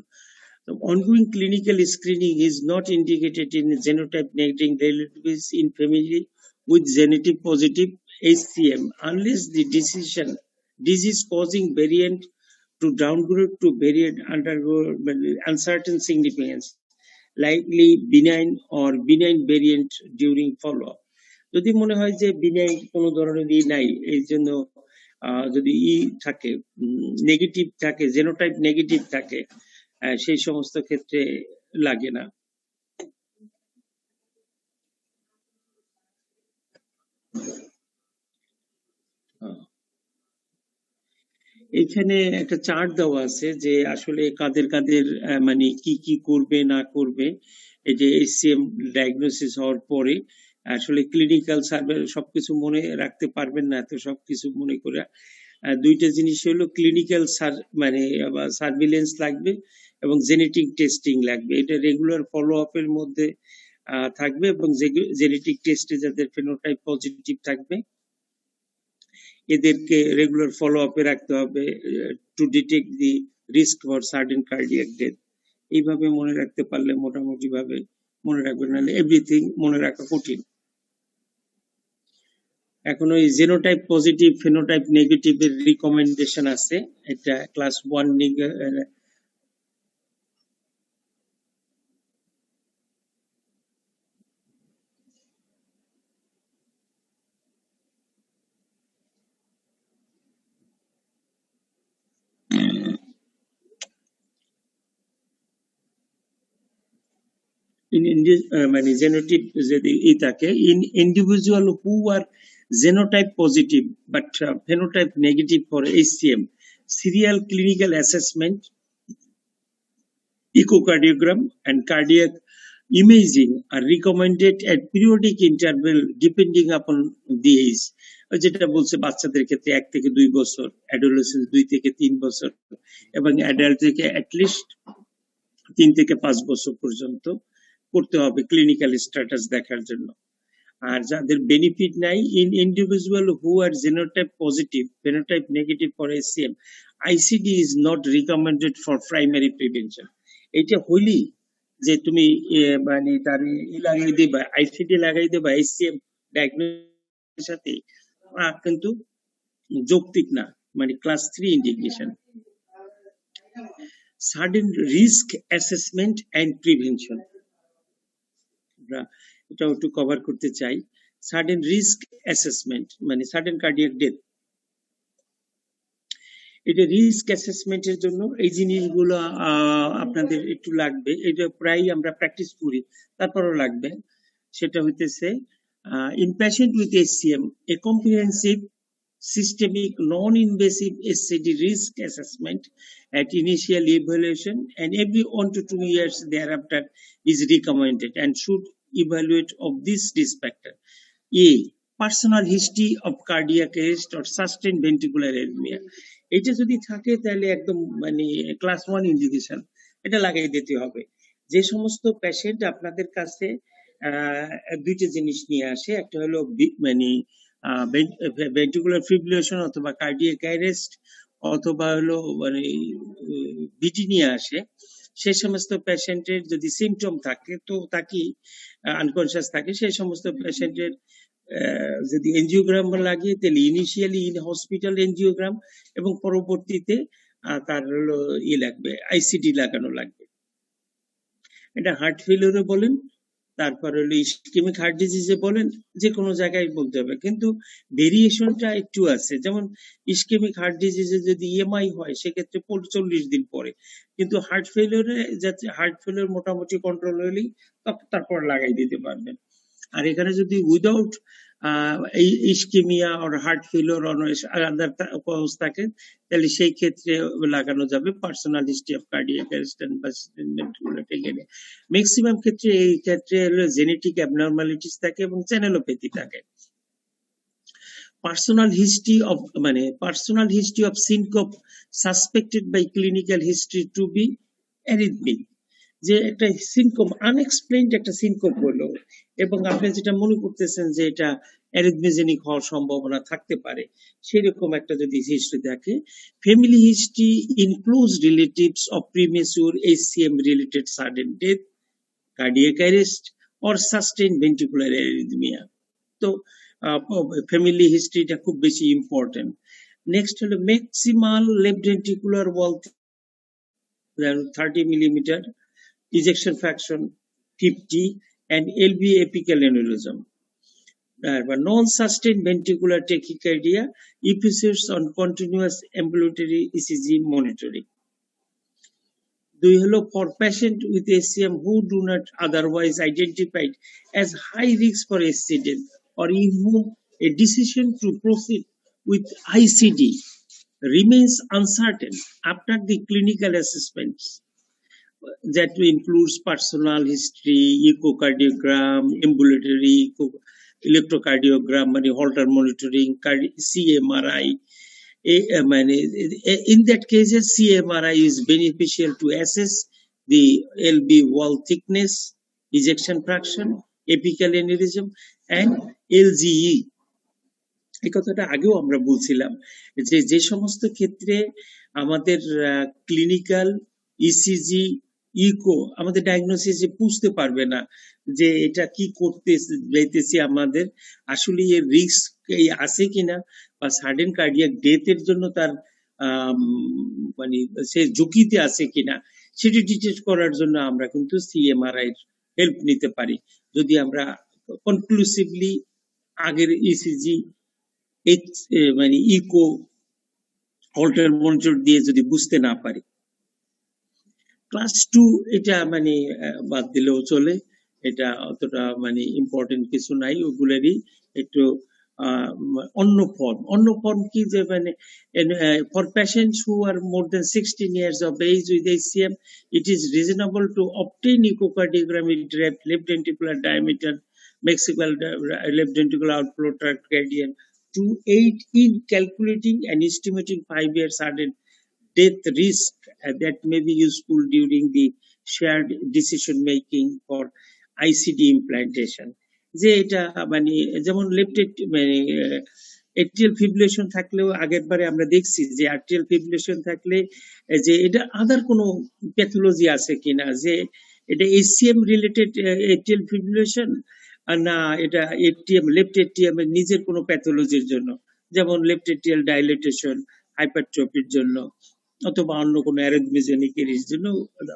The ongoing clinical screening is not indicated in genotype negative relatives in family with genetic positive SCM unless the disease causing variant to downgrade to variant undergo uncertain significance, likely benign or benign variant during follow-up. যদি মনে হয় যে benign কোনো ধরনের নাই, এই জন্য যদি থাকে নেগেটিভ থাকে, জেনোটাইপ নেগেটিভ থাকে, সেই সমস্ত ক্ষেত্রে লাগে না। এখানে একটা চার্ট দেওয়া আছে যে আসলে কাদের কাদের মানে কি কি করবে না করবে, এই যে এসসিএম ডায়াগনোসিস হওয়ার পরে আসলে ক্লিনিক্যাল সার্ভে সবকিছু মনে রাখতে পারবেন না, তো সবকিছু মনে করে দুইটা জিনিস হলো ক্লিনিক্যাল মানে সার্ভিলেন্স লাগবে এবং জেনেটিক টেস্টিং লাগবে। এটা রেগুলার ফলো আপের মধ্যে থাকবে এবং জেনেটিক টেস্টে যাদের ফেনোটাইপ পজিটিভ থাকবে এদেরকে রেগুলার ফলো আপে রাখতে হবে to detect the risk for certain cardiac death. এইভাবে মনে রাখতে পারলে মোটামুটি ভাবে মনে রাখবেন, নাহলে এভরিথিং মনে রাখা কঠিন। এখন ওই জেনোটাইপ পজিটিভ ফেনোটাইপ নেগেটিভ এর রিকমেন্ডেশন আছে, এটা ক্লাস 1 মানে জেনোটাইপ যদি থাকে in individual who are genotype positive but phenotype negative for HCM, serial clinical assessment, echocardiogram and cardiac imaging are recommended at periodic interval depending upon the age. যেটা বলছে বাচ্চাদের ক্ষেত্রে 1 থেকে 2 বছর, অ্যাডোলেসেন্স 2 থেকে 3 বছর এবং অ্যাডাল্ট থেকে অ্যাটলিস্ট 3 থেকে 5 বছর পর্যন্ত করতে হবে ক্লিনিক্যাল স্ট্যাটাস দেখার জন্য। আর যাদের বেনিফিট নাই, in individual who are genotype positive phenotype negative for SCM, ICD is not recommended for primary prevention. এটা হইলি যে তুমি মানে তার লাগাই দেবা, আইসিডি লাগাই দেবা এসসিএম ডায়াগনোসিসের সাথে, কিন্তু যৌক্তিক না, মানে class 3 indication. Sudden risk assessment and prevention, এটাও একটু কভার করতে চাই। সাডেন রিস্ক অ্যাসেসমেন্ট মানে সাডেন কার্ডিয়াক ডেথ, এটা রিস্ক অ্যাসেসমেন্টের জন্য এই জিনিসগুলো আপনাদের একটু লাগবে, এটা প্রায় আমরা প্র্যাকটিস করি, তারপরও লাগবে। সেটা হইতেছে in patient with SCM A comprehensive systemic non-invasive SCD risk assessment at initial evaluation and every 1 to 2 years thereafter is recommended and should evaluate of this risk factor. A. Personal history of cardiac arrest or sustained ventricular arrhythmia. এটা যদি থাকে তাহলে একদম মানে class 1 indication, এটা লাগাই দিতে হবে। যে সমস্ত পেশেন্ট আপনাদের কাছে দুইটা জিনিস নিয়ে আসে, একটা হলো মানে ভেন্ট্রিকুলার ফিব্রিলেশন অথবা কার্ডিয়াক অ্যারেস্ট অথবা হলো মানে বিটি নিয়ে আসে, সেই সমস্ত পেশেন্টের যদি সিমটম থাকে তো তাকে আনকনসিয়াস থাকে, সেই সমস্ত পেশেন্টের যদি এনজিওগ্রাম লাগে তাহলে ইনিশিয়ালি ইন হসপিটাল এনজিওগ্রাম এবং পরবর্তীতে তার হলো লাগবে আইসিডি লাগানো লাগবে। এটা হার্ট ফেলিওরে বলেন, তারপর হলো ইসকেমিক হার্ট ডিজিজে বলেন, যে কোনো জায়গায় বলতে হবে, কিন্তু ভেরিয়েশনটা একটু আছে। যেমন ইসকেমিক হার্ট ডিজিজে যদি ইএমআই হয় সেক্ষেত্রে 40 দিন পরে, কিন্তু হার্ট ফেলিওরে যাতে হার্ট ফেলিওর মোটামুটি কন্ট্রোল হলেই তারপর লাগাই দিতে পারবেন। আর এখানে যদি without ischaemia or heart failure other cause থাকে তাহলে সেই ক্ষেত্রে লাগানো যাবে personal history of cardiac arrest and ventricular টেলিনে। ম্যাক্সিমাম ক্ষেত্রে এই ক্ষেত্রে জেনেটিক অ্যাবনরমালিটিস থাকে এবং চ্যানেলোপ্যাথি থাকে। Personal history of syncope suspected by clinical history to be arrhythmic, যে একটা সিনকোপ আনএক্সপ্লেইনড একটা সিনকোপ হলো এবং আপনি যেটা মনে করতেছেন যে এটা অ্যারিথমিজেনিক হওয়ার সম্ভাবনা থাকতে পারে, সেরকম একটা যদি হিস্ট্রি থাকে। Family history includes relatives of premature HCM related sudden death, cardiac arrest or sustain ventricular arrhythmia. তো ফ্যামিলি হিস্ট্রিটা খুব বেশি ইম্পর্টেন্ট। নেক্সট হলো maximal left ventricular wall 30 millimeter, ejection fraction 50, and LV apical aneurysm. Non-sustained ventricular tachycardia, episodes on continuous ambulatory ECG monitoring. For patients with HCM who do not otherwise identified as high risk for accident or in whom a decision to proceed with ICD remains uncertain after the clinical assessments, that includes personal history, echocardiogram, ambulatory electrocardiogram, Holter monitoring, CMRI. In that case, CMRI is beneficial to assess the LV wall thickness, ejection fraction, apical aneurysm, and LGE. এই কথাটা আগেও আমরা বলছিলাম যে যে সমস্ত ক্ষেত্রে আমাদের ক্লিনিক্যাল ইসিজি ইকো আমাদের ডায়াগনোসিসে বুঝতে পারবে না যে এটা কি করতে যাইতেছি, আমাদের আসলে এর রিস্ক আছে কিনা বা সাডেন কার্ডিয়াক ডেথের জন্য তার মানে সে ঝুঁকিতে আছে কিনা সেটি ডিটেক্ট করার জন্য আমরা কিন্তু সিএমআরআই হেল্প নিতে পারি, যদি আমরা কনক্লুসিভলি আগের ইসিজি মানে ইকো হল্টার মনিটর দিয়ে যদি বুঝতে না পারি। ক্লাস 2 এটা মানে বাদ দিলেও চলে, এটা অতটা মানে ইম্পর্টেন্ট কিছু নাই, ওগুলোরই একটু অন্য ফর্ম কি যে মানে for patients who are more than 16 years of age with HCM, it is reasonable to obtain echocardiogram with left ventricular diameter, maximal left ventricular outflow tract gradient to aid in calculating and estimating 5-year sudden death risk that may be useful during the shared decision making for ICD implantation. যে এটা মানে যেমন left মানে atrial fibrillation থাকলেও আগের বারে আমরা দেখছি যে আর্টেরিয়াল ফিব্রিলেশন থাকলে যে এটা আদার কোনো প্যাথোলজি আছে কিনা, যে এটা HCM রিলেটেড এট্রিয়াল ফিব্রিলেশন না এটা এটিএম লেফট এটিএম এর নিজের কোনো প্যাথোলজির জন্য, যেমন লেফট এটিএল ডাইলেটেশন হাইপারট্রফির জন্য অথবা অন্য কোনো অ্যারিথমিজেনিক এর জন্য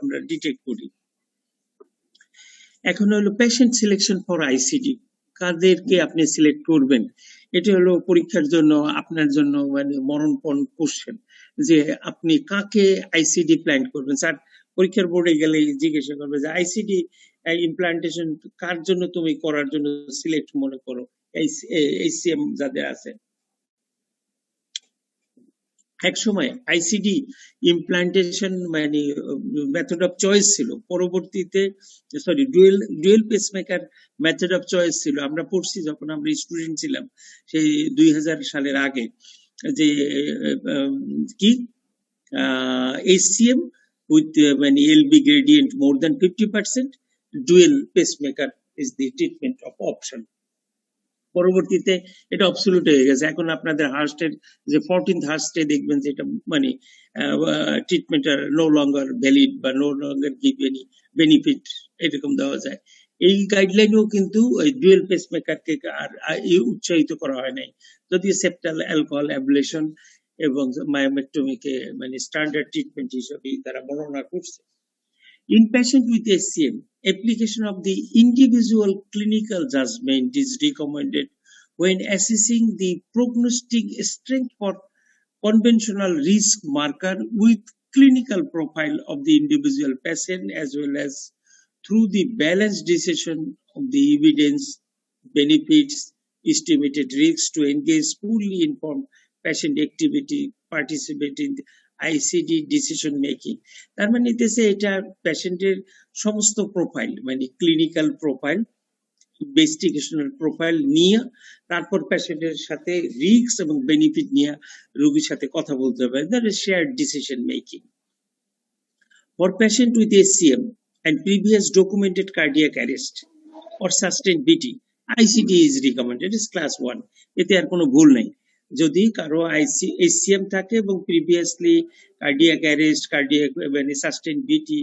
আমরা ডিটেক্ট করি। এখন হলো পেশেন্ট সিলেকশন ফর আইসিডি, কাদেরকে আপনি সিলেক্ট করবেন, এটা হলো পরীক্ষার জন্য আপনার জন্য মানে মরণপণ কোশ্চেন, যে আপনি কাকে আইসিডি প্ল্যান করবেন। স্যার পরীক্ষার বোর্ডে গেলে জিজ্ঞাসা করবে যে আইসিডি ইমপ্লান্টেশন কার জন্য তুমি করার জন্য সিলেক্ট মনে করো, HCM যাদের আছে। এক সময় আইসিডি ইমপ্লান্টেশন মানে মেথড অফ চয়েস ছিল, পরবর্তীতে dual pacemaker method of choice ছিল। আমরা পড়ছি যখন আমরা স্টুডেন্ট ছিলাম সেই 2000 সালের আগে, যে কি HCM with LV gradient more than 50%, dual pacemaker is the treatment of option. পরবর্তীতে এটা অবসলিউট হয়ে গেছে। এখন আপনাদের হার্স্টের যে 14th হার্স্টে দেখবেন যে এটা treatment are no longer valid বা no longer give any benefit এরকম দেওয়া যায়। এই গাইডলাইনেও কিন্তু ওই ডুয়েল পেসমেকারকে আর উৎসাহিত করা হয় নাই, যদিও সেপ্টাল অ্যালকোহল অ্যাবলেশন এবং মায়োমেক্টমিকে স্ট্যান্ডার্ড ট্রিটমেন্ট হিসেবে তারা বর্ণনা করছে। In patients with HCM, application of the individual clinical judgment is recommended when assessing the prognostic strength for conventional risk marker with clinical profile of the individual patient, as well as through the balanced decision of the evidence, benefits, estimated risks to engage fully informed patient activity, participate in the ICD decision making. তার মানে এটা পেশেন্টের সমস্ত profile clinical profile, ইনভেস্টিগেশনাল profile নিয়ে তারপর পেশেন্টের সাথে risk এবং বেনিফিট নিয়ে রোগীর সাথে কথা বলতে হবে। That is shared decision making. For patient with HCM and previous documented cardiac arrest or sustained BT, ICD is recommended. It is class 1. এতে আর কোনো ভুল নেই। যদি কারো HCM থাকে এবং previously cardiac arrest, cardiac sustain বিটি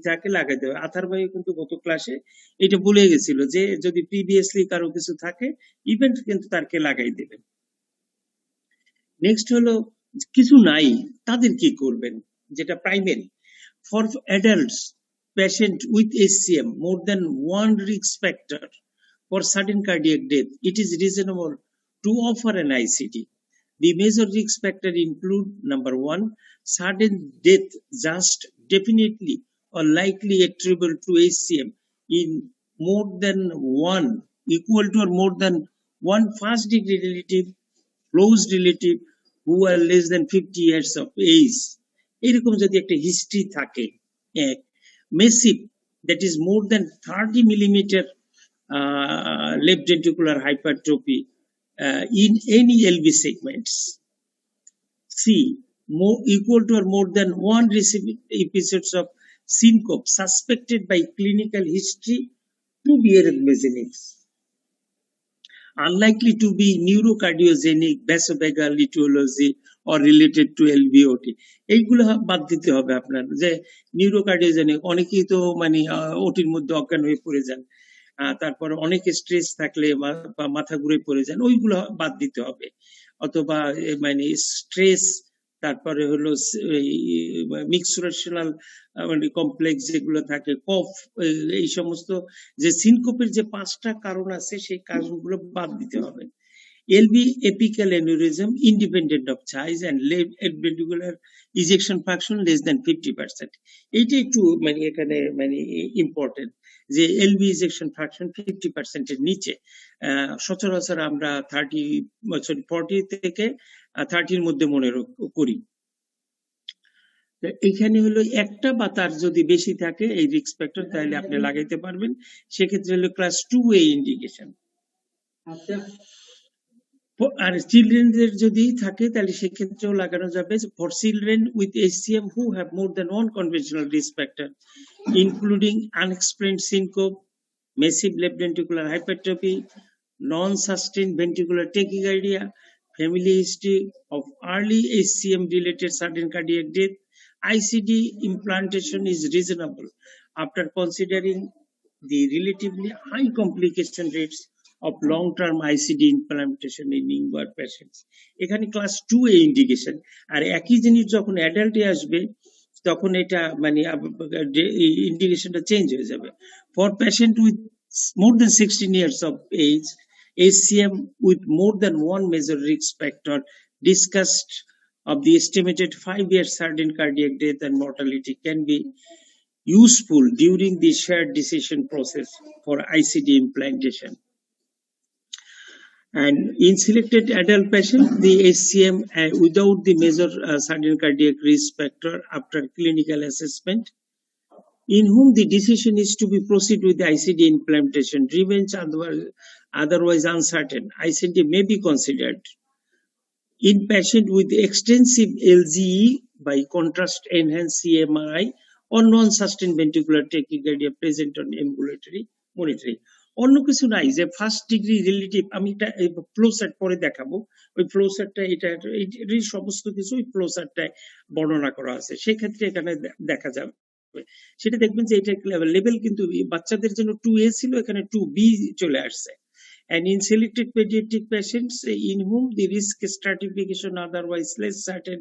থাকে লাগাই দেবে। আথার ভাই কিন্তু গত ক্লাসে এটা বলে গেছিল যে যদি প্রিভিয়াসলি কারো কিছু থাকে ইভেন্ট কিন্তু তারকে লাগাই দেবেন। নেক্সট হলো কিছু নাই তাদের কি করবেন, যেটা primary. For adults patient with HCM more than one risk factor for sudden cardiac death, it is reasonable to offer an ICD. The major risk factor include number 1, sudden death just definitely or likely attributable to HCM in more than one, equal to or more than one first degree relative, close relative who are less than 50 years of age. এরকম যদি একটা history থাকে, massive, that is more than 30 millimeter left ventricular hypertrophy in any LV segments. C, more equal to or more than one recent episodes of syncope suspected by clinical history to be arrhythmogenic, unlikely to be neurocardiogenic, vasovagal etiology or related to LVOT. এইগুলো বাদ দিতে হবে আপনার, যে নিউরোকার্ডিওজেনিক অনেকেই তো ওটির মধ্যে অজ্ঞান হয়ে পড়ে যান, তারপর অনেক স্ট্রেস থাকলে বা মাথা ঘুরে পড়ে যান, ওইগুলো বাদ দিতে হবে। অথবা স্ট্রেস, তারপরে হলো মিক্সুরেশনাল কমপ্লেক্স যেগুলো থাকে, কফ, এই সমস্ত যে সিনকোপের যে 5টা কারণ আছে সেই কারণগুলো বাদ দিতে হবে। LV apical aneurysm independent of size and left ventricular ejection fraction less than 50%. এইটা একটু এখানে ইম্পর্টেন্ট, যে LV ejection fraction 50% এর নিচে সচরাচর আমরা 40 থেকে 30 মধ্যে মনে করি। এখানে হলো একটা বা তার যদি বেশি থাকে এই রিস্ক ফ্যাক্টর, তাহলে আপনি লাগাইতে পারবেন। সেক্ষেত্রে হলো ক্লাস 2A ইন্ডিকেশন। আর চিলড্রেনদের যদি থাকে তাহলে সেক্ষেত্রেও লাগানো যাবে। For children with HCM who have more than one conventional risk factor including unexplained syncope, massive left ventricular hypertrophy, non-sustained ventricular tachycardia, family history of early HCM related sudden cardiac death, ICD implantation is reasonable after considering the relatively high complication rates of long-term ICD implantation in inward patients. এখানে class 2A indication. আর একই জিনিস যখন অ্যাডাল্টে আসবে তখন এটা ইন্ডিকেশনটা change হয়ে যাবে। For patient with more than 16 years of age, HCM with more than one major risk factor discussed of the estimated 5-year sudden cardiac death and mortality can be useful during the shared decision process for ICD implantation. And in selected adult patients, the HCM without the major sudden cardiac risk factor after clinical assessment, in whom the decision is to be proceed with the ICD implantation remains otherwise uncertain, ICD may be considered. In patient with extensive LGE by contrast enhanced CMI or non-sustained ventricular tachycardia present on ambulatory monitoring. অন্য কিছু নাই যে first degree relative, আমি এটা flow chart পরে দেখাবো, ওই flow চার্টটা এটার সমস্ত কিছু ওই ফ্লো চার্টটায় বর্ণনা করা আছে, সেক্ষেত্রে এখানে দেখা যাবে। সেটা দেখবেন যে এটা লেভেল কিন্তু বাচ্চাদের জন্য 2A ছিল, এখানে 2B চলে আসছে। And in selected pediatric patients in whom the risk stratification otherwise less certain,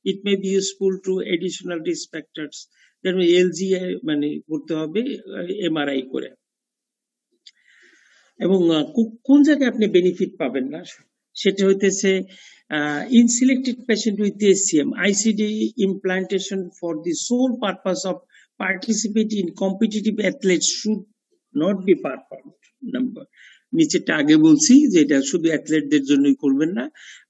it may be useful to additional risk factors. যেমন LGA মানে করতে হবে MRI করে। এবং কোন জায়গায় আপনি বেনিফিট পাবেন না সেটা হইতেছে in selected patient with ACM, ICD implantation for the sole purpose of participating in competitive athletes should not be performed. Number নিচেটা আগে বলছি যে এটা শুধু অ্যাথলেটদের জন্যই করবেন না।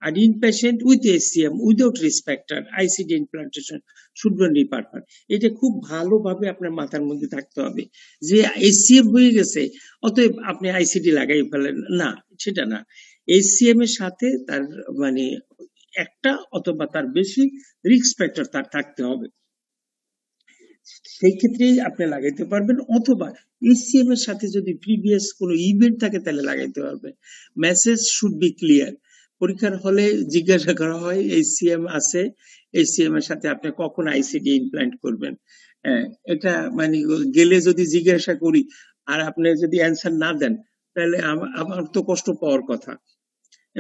আর in patient with ACM without risk factor ICD implantation should not be perform. এটা খুব ভালোভাবে আপনার মাথার মধ্যে থাকতে হবে যে ACM হয়ে গেছে অতএব আপনি ICD লাগাই ফেলেন, না, সেটা না। ACM এর সাথে তার মানে একটা অথবা তার বেশি রিস্ক ফ্যাক্টর তার থাকতে হবে, সেই ক্ষেত্রেই আপনি লাগাইতে পারবেন। অথবা ACM এর সাথে যদি প্রিভিয়াস কোনো ইভেন্ট থাকে তাহলে লাগাইতে পারবেন। Message should be clear. পরীক্ষার হলে জিজ্ঞাসা করা হয় ACM আছে, ACM এর সাথে আপনি কখন ICD ইমপ্ল্যান্ট করবেন। এটা মানে গেলে যদি জিজ্ঞাসা করি আর আপনি যদি অ্যান্সার না দেন তাহলে আমার তো কষ্ট পাওয়ার কথা,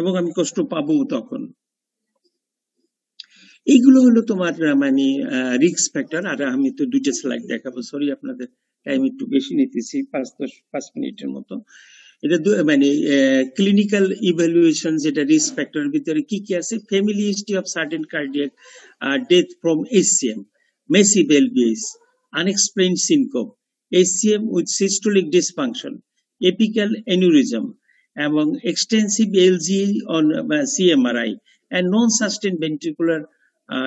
এবং আমি কষ্ট পাবো তখন। এইগুলো হলো তোমার মানে রিস্ক ফ্যাক্টর। আর আমি তো দুইটা স্লাইড দেখাবো, সরি আপনাদের টাইম একটু বেশি নিতেছি, 5 মিনিটের মতো। এটা মানে ক্লিনিক্যাল ইভ্যালুয়েশন, যেটা রিস্ক ফ্যাক্টরের ভিতরে কি কি আছে, family history of certain cardiac death from ACM, massive LVAs, unexplained syncope, ACM with systolic dysfunction, apical aneurysm, এবং extensive LGA on CMRI, and non-sustained ventricular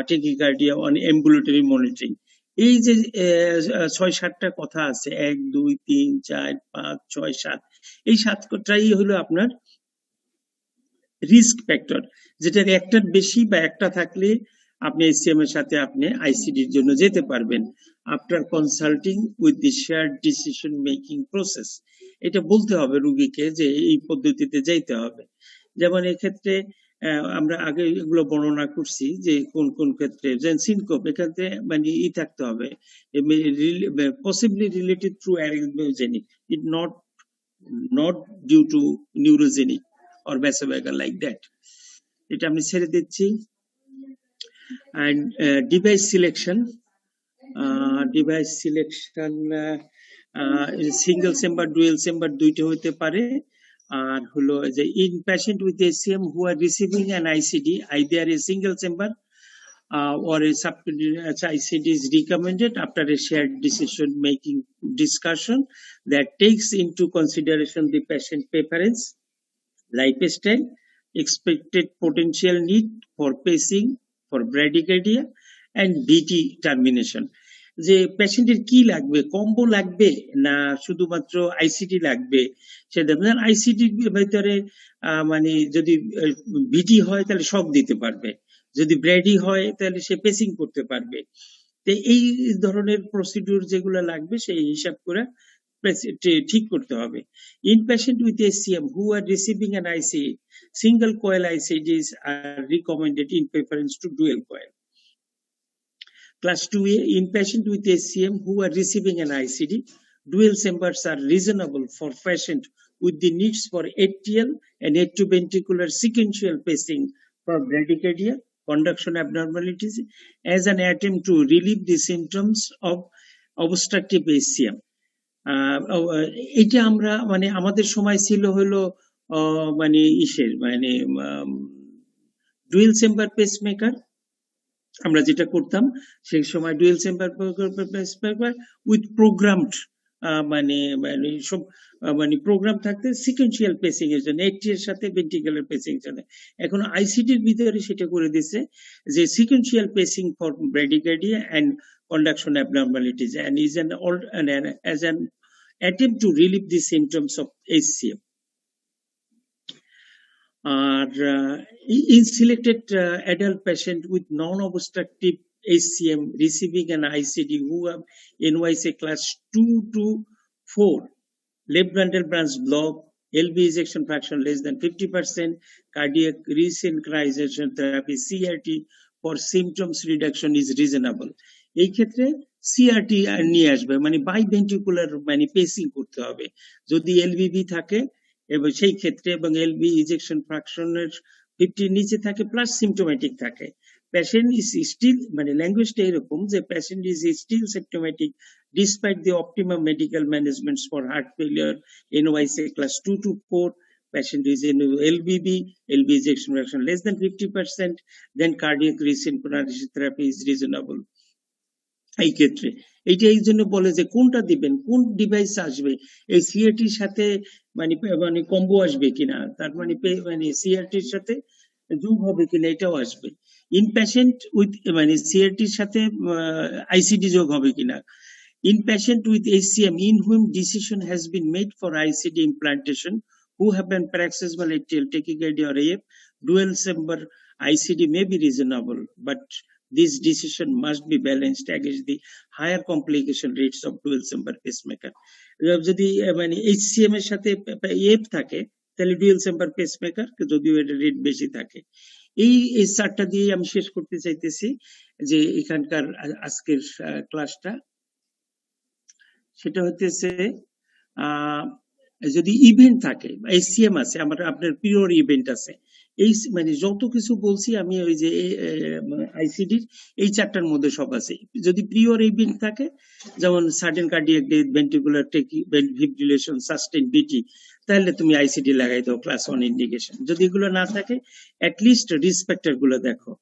tachycardia on ambulatory monitoring. এই যে 6-7টা কথা আছে, 1, 2, 3, 4, 5, 6, 7, এই 7টাই হলো আপনার রিস্ক ফ্যাক্টর, যেটার একটার বেশি বা একটা থাকলে আপনি ACM এর সাথে আপনি ICD এর জন্য যেতে পারবেন after consulting with the shared decision making process. এটা বলতে হবে রুগীকে যে এই পদ্ধতিতে যাইতে হবে। যেমন এক্ষেত্রে আমরা আগে এগুলো বর্ণনা করছি যে কোন কোন ক্ষেত্রে, যেমন সিনকোপ, এক্ষেত্রে মানে থাকতে হবে possibly related to arrhythmogenic, it not due to neurogenic or vasovagal like that. এটা আমি ছেড়ে দিচ্ছি। and device selection, single chamber dual chamber দুইটা হতে পারে। আর হলো যে in patient with ACM who are receiving an ICD, either a single chamber or a subcutaneous ICD is recommended after a shared decision making discussion that takes into consideration the patient preference, lifestyle, expected potential need for pacing, for bradycardia, and VT termination. যে পেশেন্টের কি লাগবে, combo লাগবে না শুধুমাত্র ICD লাগবে, সে দেখবেন ICDর ভিতরে মানে যদি VT হয় তাহলে সব দিতে পারবে, যদি ব্র্যাডি হয় তাহলে সে পেসিং করতে পারবে। তো এই ধরনের প্রসিডিউর যেগুলো লাগবে সেই হিসাব করে ঠিক করতে হবে। In patient with ACM who are receiving an ICD, single coil ICDs are recommended in preference to dual coil. Class 2A, in patient with ACM who are receiving an ICD, dual chambers are reasonable for patient with the needs for atrial and atrioventricular sequential pacing for bradycardia, conduction abnormalities, as an attempt to relieve the symptoms of obstructive ACM. এটা আমরা মানে আমাদের সময় ছিল হলো মানে ইসের মানে ডুয়েল চেম্বার পেসমেকার, আমরা যেটা করতাম সেই সময় dual chamber pacemaker with programmed মানে মানে সব মানে প্রোগ্রাম থাকতে সিকোয়েন্সিয়াল পেসিং এর জন্য, এর সাথে ভেন্ট্রিকুলার পেসিং এর জন্য। এখন ICDর ভিতরে সেটা করে দিয়েছে যে sequential pacing for bradycardia and conduction abnormalities and is as an attempt to relieve the symptoms of ACM. In selected adult patient with non-obstructive HCM receiving an ICD who have NYSA class 2 to 4, left bundle branch block, LV ejection fraction less than 50%, cardiac resynchronization therapy CRT for symptoms reduction is reasonable. এই ক্ষেত্রে CRT নিয়ে আসবে, মানে biventricular মানে পেসিং করতে হবে যদি LVB থাকে এবং সেই ক্ষেত্রে, এবং LV ইজেকশন ফ্র্যাকশনের 50 নিচে থাকে প্লাস সিম্পটোমেটিক থাকে। পেশেন্ট ইজ স্টিল, মানে ল্যাঙ্গুয়েজটা এরকম যে patient is still symptomatic despite the optimum medical managements for heart failure, NYSA class 2 to 4, patient is in LVB, LV ejection fraction less than 50%, then cardiac resynchronization therapy is reasonable. এই ক্ষেত্রে এইটা এই জন্য বলে যে কোনটা দিবেন, কোন ডিভাইস আসবে, এই সিআরটির সাথে মানে মানে কম্বো আসবে কিনা, তার মানে মানে সিআরটির সাথে যোগ হবে কিনা এটাও আসবে। ইন পেশেন্ট উইথ মানে সিআরটির সাথে আইসিডি যোগ হবে কিনা। In patient with HCM in whom decision has been made for ICD implantation, who have been paroxysmal atrial tachycardia or AF, dual chamber ICD may be reasonable, but this decision must be balanced against the higher complication rates of dual chamber pacemaker. যদি মানে HCM এর সাথে AF থাকে তাহলে dual chamber pacemaker, যদিও এটা rate বেশি থাকে। এই চারটা দিয়ে আমি শেষ করতে চাইতেছি যে এখানকার আজকের ক্লাসটা। সেটা হচ্ছে যদি ইভেন্ট থাকে, HCM আছে, আমার আপনার পিওর ইভেন্ট আছে, এই মানে যত কিছু বলছি আমি ওই যে আইসিডির এই চারটার মধ্যে সব আছে। যদি পিওর ইভেন্ট থাকে যেমন sudden cardiac death, ventricular fibrillation, sustain বিটি, তাহলে তুমি আইসিডি লাগাই দাও ক্লাস 1 ইন্ডিকেশন। যদি এগুলো না থাকে অ্যাটলিস্ট রিস্ক ফ্যাক্টর গুলো দেখো,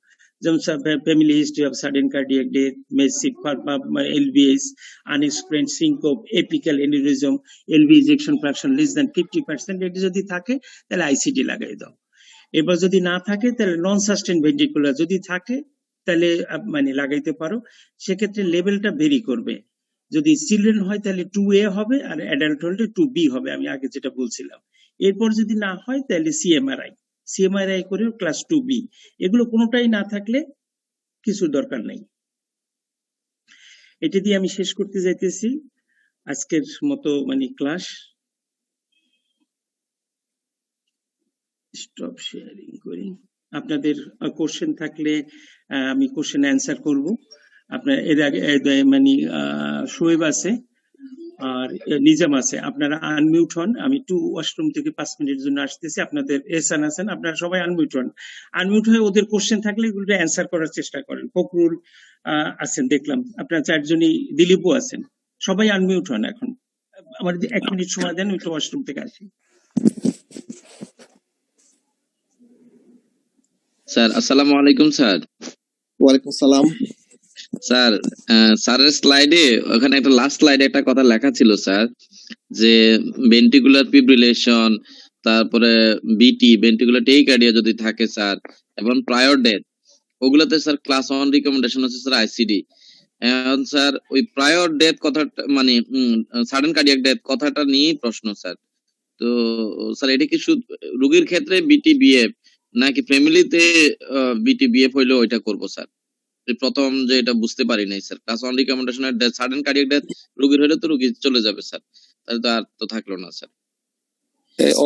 যেমন family history of sudden cardiac death, massive LVS, unexplained syncope, apical aneurysm, LV ejection fraction less than 50%, এটা যদি থাকে তাহলে আইসিডি লাগাই দাও। এবার যদি না থাকে তাহলে নন সাস্টেইন ভেন্ট্রিকুলার যদি থাকে তাহলে মানে লাগাইতে পারো। সেক্ষেত্রে লেভেলটা ভেরি করবে, যদি চিলড্রেন হয় তাহলে 2A হবে, আর অ্যাডাল্ট হলে 2B হবে, আমি আগে যেটা বলছিলাম। এরপর যদি না হয় তাহলে সিএমআরআই করে ক্লাস 2B। এগুলো কোনোটাই না থাকলে কিছু দরকার নেই। এটা দিয়ে আমি শেষ করতে যাইতেছি আজকের মতো মানে ক্লাস। স্টপ শেয়ারিং করি। আপনাদের কোশ্চেন থাকলে আমি কোশ্চেন অ্যান্সার করব। আপনার এর আগে মানে শোয়েব আছে আর নিজাম আছে, আপনারা আনমিউট হন। আমি একটু ওয়াশরুম থেকে 5 মিনিটের জন্য আসতেছি। আপনাদের এহসান আছেন, আপনারা সবাই আনমিউট হন। আনমিউট হয়ে ওদের কোশ্চেন থাকলে এগুলো অ্যান্সার করার চেষ্টা করেন। ফখরুল আছেন দেখলাম, আপনারা 4 জনই, দিলীপও আছেন, সবাই আনমিউট হন। এখন আমার 1 মিনিট সময় দেন, একটু ওয়াশরুম থেকে আসি। স্যার আসসালামু আলাইকুম। স্যার ওয়ালাইকুম সালাম। স্যার স্যারের স্লাইডে ওখানে একটা লাস্ট স্লাইডে একটা কথা লেখা ছিল স্যার, যে ভেন্ট্রিকুলার ফিব্রিলেশন, তারপরে বিটি, ভেন্ট্রিকুলার টেকিকার্ডিয়া যদি থাকে স্যার, এবং প্রায়র ডেথ, ওগুলোতে স্যার ক্লাস 1 রিকমেন্ডেশন হচ্ছে স্যার আইসিডি। এখন স্যার ওই প্রায়র ডেথ কথাটা মানে সাডেন কার্ডিয়াক ডেথ কথাটা নিয়ে প্রশ্ন স্যার। তো স্যার এটা কি শুধু রোগীর ক্ষেত্রে বিটিবিএফ নাকি ফ্যামিলিতে বিটিবিএফ হইলেও ওইটা করবো স্যার? প্রথম যে এটা বুঝতে পারি নাই স্যার, ক্লাস 1 রিকমেন্ডেশনের ডেথ, সাডেন কার্ডিয়াক ডেথ রোগীর হলে তো রোগী চলে যাবে স্যার, তাহলে তো আর তো থাকলো না স্যার।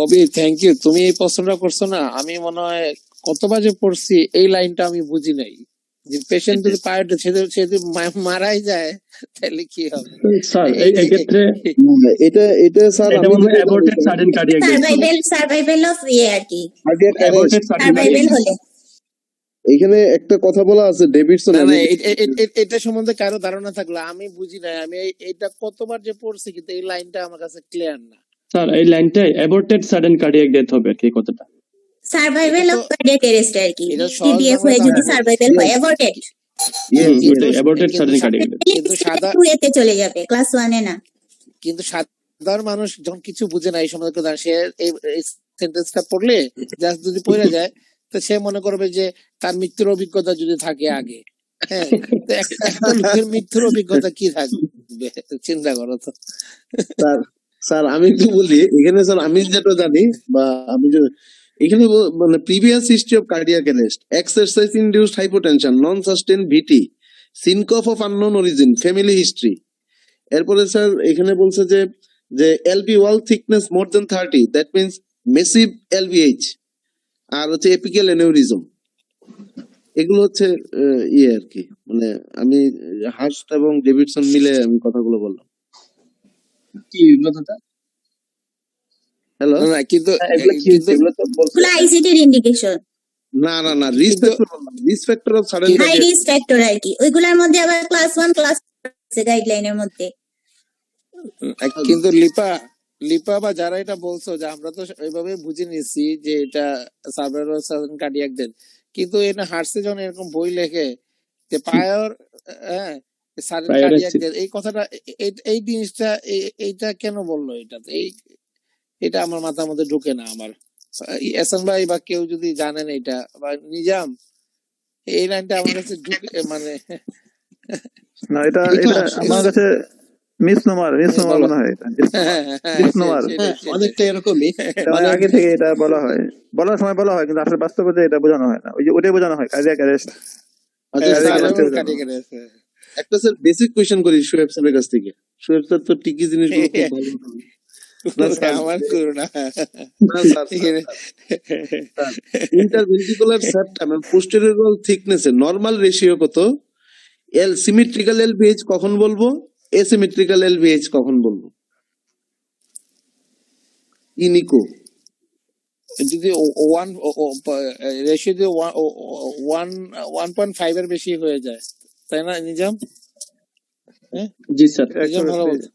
অবি থ্যাংক ইউ, তুমি এই প্রশ্নটা করছো না, আমি মনে হয় কতবার যে পড়ছি এই লাইনটা আমি বুঝি নাই, যে পেশেন্ট যদি পায়োটা সে যদি মারাই যায় তাহলে কি হবে স্যার? এই ক্ষেত্রে এটা স্যার এটা বলবো aborted sudden cardiac death, survival of ইএআরটি, অ্যাবর্টেড সার্ভাইভাল হলে। এখানে একটা কথা বলা আছে ডেভিডসন। না এটা সম্বন্ধে কারো ধারণা থাকলে, আমি বুঝি নাই, আমি এটা কতবার যে পড়ছি কিন্তু এই লাইনটা আমার কাছে ক্লিয়ার না স্যার। এই লাইনটাই অ্যাবর্টেড সাডেন কার্ডিয়াক ডেথ হবে আর কি কথাটা। সার্ভাইভাল অফ কার্ডিয়াক অ্যারেস্ট আর কি, টিবিএফ হয়ে যদি সার্ভাইভাল হয় অ্যাবর্টেড, অ্যাবর্টেড সাডেন কার্ডিয়াক ডেথ, কিন্তু সাদা 2 এতে চলে যাবে, ক্লাস 1 এ না। কিন্তু সাধারণ মানুষ যখন কিছু বুঝে না এই সম্বন্ধে, সে এই সেন্টেন্সটা পড়লে জাস্ট যদি পড়ে যায় তো সে মনে করবে যে তার মৃত্যুর অভিজ্ঞতা যদি থাকে আগে, হ্যাঁ, একটা লোকের মৃত্যুর অভিজ্ঞতা কি থাকবে চিন্তা করো তো। স্যার আমি একটু বলি এখানে, স্যার আমি যেটা জানি বা আমি এখানে মানে previous history of cardiac arrest, exercise induced hypotension, non sustain VT, syncope of unknown origin, family history. এরপরে স্যার এখানে বলছে যে যে LV wall thickness more than 30, that means massive LVH, আর হচ্ছে এপিক্যাল এনিউরিজম। এগুলো হচ্ছে ইয়ে আর কি, মানে আমি হার্স্ট এবং ডেভিডসন মিলে আমি কথাগুলো বললাম। কি কথা? হ্যালো, না কিন্তু এগুলো কি কিন্তু এগুলো তো বলছে এগুলো আইসিটির ইন্ডিকেশন, না না না, রিস্ক কিন্তু- ফ্যাক্টর বললাম, risk factor of sudden high risk factor আর কি। ওইগুলোর মধ্যে আবার ক্লাস 1 ক্লাস আছে গাইডলাইনের মধ্যে। কিন্তু লিপা বা যারা এটা বলছো যে আমরা তো এইভাবে বুঝে নিচ্ছি যে এটা সার্ভাইভাল সাডেন কার্ডিয়াক ডেথ, কিন্তু এটা হার্টসে যখন এরকম বই লেখে যে prior sudden Prior cardiac accident। Death, এই কথাটা এই জিনিসটা এইটা কেন বললো? এটা আমার মাথার মধ্যে ঢুকে না আমার। এহসান ভাই বা কেউ যদি জানেন এটা, বা নিজাম, এই লাইনটা আমার কাছে ঢুকে মানে না, এটা এটা এটা আসলে- আমার কাছে মিসনোমার বলো। মনে হয় এটা। মিসনোমার। অনেকটা এরকমই। এটা মানে আগে থেকে এটা বলা হয়, বলার সময় বলা হয়, কিন্তু আসলে বাস্তবতা এটা বোঝানো হয় না। ওই যে ওটাই বোঝানো হয় কার্ডিয়াক অ্যারেস্ট। আচ্ছা হ্যাঁ, স্যার, এটা- কাটিয়ে গেছে। একটা স্যার বেসিক কোয়েশ্চেন করি শোয়েব স্যারের কাছ থেকে। শোয়েব স্যার তো টিকি জিনিসগুলো খুব ভালো জানেন। না, স্যার। আমার করোনা না, sir, interventricular septum and posterior thickness এর নরমাল রেশিও কত? সিমেট্রিক্যাল এলভিএইচ কখন বলবো, এসিমেট্রিক্যাল এলভিএইচ কখন বলবো? ইনিকো যদি ওয়ান রেশিও যদি 1.5 এর বেশি হয়ে যায়, তাই না নিজাম? জি স্যার। নিজাম ভালো বলছে।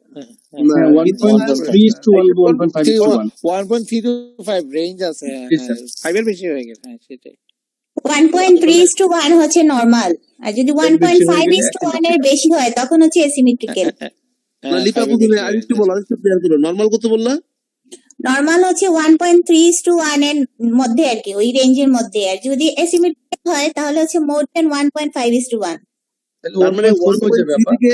না, 1.3:1, 1.5:1। 1.3 to 5 রেঞ্জ আছে। জি, স্যার। 5 এর বেশি হয়ে গেছে। হ্যাঁ, সেটাই। 1.3:1 হচ্ছে নরমাল, আর যদি 1.5:1 এর বেশি হয় তখন হচ্ছে এসিমেট্রিক্যাল। হ্যাঁ, লিপা 5 এর বুঝলে বেশি হয়ে আরেকটু গেছে। বলো, আরেকটু ক্লিয়ার করো। নরমাল কত বললা? নরমাল হচ্ছে 1.3:1 এর মধ্যে আর কি, ওই রেঞ্জের মধ্যে। আর যদি এসিমেট্রিক্যাল হয় তাহলে হচ্ছে মোর দেন 1.5:1। তার মানে 1.3 থেকে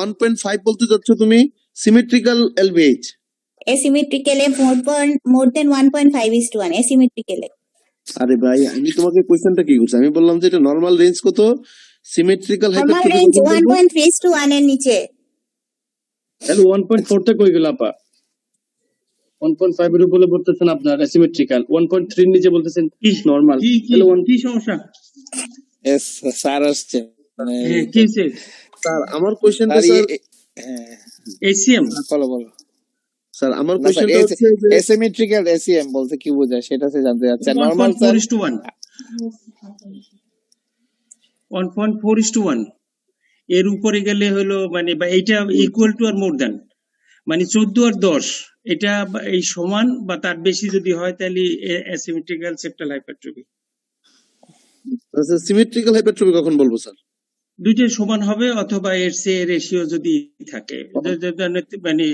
1.5 বলতে যাচ্ছ তুমি সিমেট্রিক্যাল এলভিএইচ। এসিমেট্রিক্যালে মোর দেন 1.5:1 এসিমেট্রিক্যালে। আরে ভাই, আমি তোমাকে কোশ্চেনটা কি করছি? আমি বললাম যে এটা নরমাল রেঞ্জ কত, সিমেট্রিক্যাল নরমাল রেঞ্জ 1.3:1 এর নিচে। তাহলে 1.4 তে কই গেল আপা? 1.5 এর উপরে বলতেছেন আপনার অ্যাসিমেট্রিক্যাল, 1.3 নিচে বলতেছেন নরমাল। তাহলে কি সমস্যা? Yes, স্যার আসছে। হ্যাঁ, কি হয়েছে? স্যার আমার কোশ্চেনটা স্যার, স্যার হ্যাঁ, এসিএম বলো। স্যার আমার না, কোশ্চেনটা স্যার, হচ্ছে যে এসিমেট্রিক্যাল এসিএম বলতে কি বোঝায় সেটা সে জানতে চাচ্ছে। নরমাল স্যার 1.4:1 1.4:1 এর উপরে গেলে হলো মানে বা এটা equal to or more than, মানে 14 আর 10 এটা এই সমান বা তার বেশি যদি হয় তাহলে asymmetrical septal hypertrophy. Symmetrical hypertrophy কখন বলবো স্যার? দুইটাই সমান হবে, অথবা এর চেয়ে রেশিও যদি থাকে, মানে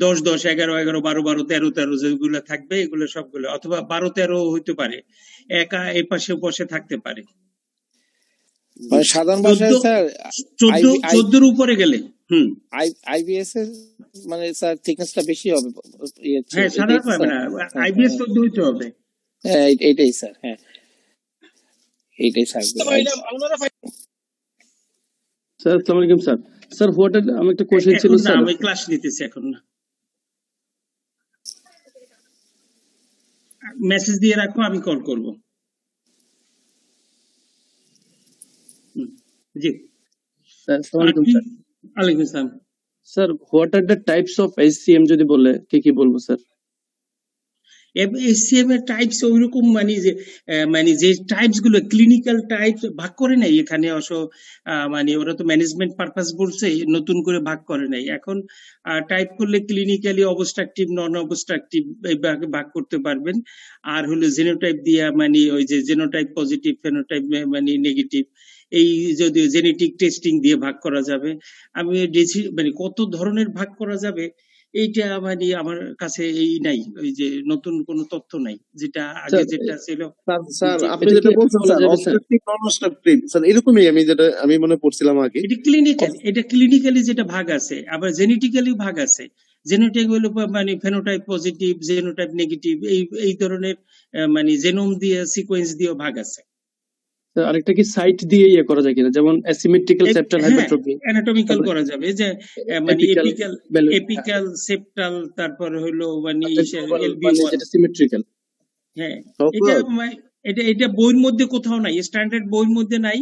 10 10 11 11 12 12 13 13 যেগুলো থাকবে এগুলো সবগুলো, অথবা 12 13 হইতে পারে, একা এই পাশে বসে থাকতে পারে। মানে সাধারণ ভাষায় 14 স্যার 14 এর উপরে গেলে আইবিএস এর মানে স্যার থিকনেসটা বেশি হবে। হ্যাঁ, সাধারণ পাবে না, আইবিএস 14 হইতে হবে। হ্যাঁ, এইটাই স্যার। হ্যাঁ, এইটাই স্যার। স্যার আসসালামু আলাইকুম স্যার। স্যার আমার একটা কোশ্চেন ছিল এখন না, স্যার। আমি ক্লাস নিতেছি এখন না, মেসেজ দিয়ে রাখো, আমি কল করব। জি, স্যার আসসালামু আলাইকুম স্যার। ওয়ালাইকুম আসসালাম। Sir what are the types of SCM যদি বলে কি বলবো স্যার? এসসিএম এর টাইপস ওইরকম মানে যে টাইপস গুলো ক্লিনিক্যাল টাইপস ভাগ করে নাই এখানে মানে ওরা তো ম্যানেজমেন্ট পারপাস বলছে, নতুন করে ভাগ করে নাই। এখন টাইপ করলে ক্লিনিক্যালি অবস্ট্রাকটিভ, নন অবস্ট্রাকটিভ এই ভাগ করতে পারবেন। আর হলো জেনোটাইপ দিয়া, মানে ওই যে জেনোটাইপ পজিটিভ, ফেনোটাইপ মানে নেগেটিভ, এই যদি জেনেটিক টেস্টিং দিয়ে ভাগ করা যাবে। আমি মানে কত ধরনের ভাগ করা যাবে এইটা মানে আমার কাছে এই নাই, ওই যে নতুন কোনো তথ্য নাই, যেটা আগে যেটা ছিল। স্যার জি, আপনি এটা যেটা কি বলছেন বলা স্যার যাবে, স্যার? অবস্ট্রাকটিভ নন অবস্ট্রাকটিভ স্যার এরকমই আমি মনে পড়ছিলাম আগে। এটা ক্লিনিক্যালি যেটা ভাগ আছে, আবার জেনেটিক্যালি ভাগ আছে। জেনোটাইপ হলো মানে ফেনোটাইপ পজিটিভ, জেনোটাইপ নেগেটিভ, এই ধরনের মানে জেনোম দিয়ে সিকোয়েন্স দিয়ে ভাগ আছে। তো আরেকটা কি সাইট দিয়ে ইয়ে করা যায় কিনা, যেমন অ্যাসিমেট্রিক্যাল সেপ্টাল হ্যাঁ, হাইপারট্রফি, অ্যানাটমিক্যাল তারপরে করা যাবে যে মানে এপিক্যাল এপিক্যাল সেপ্টাল, তারপরে হলো মানে এলবি মানে 1। যেটা সিমেট্রিক্যাল। হ্যাঁ, এটা সফওয়ার, এটা বইয়ের মধ্যে কোথাও নাই, স্ট্যান্ডার্ড বইয়ের মধ্যে নাই।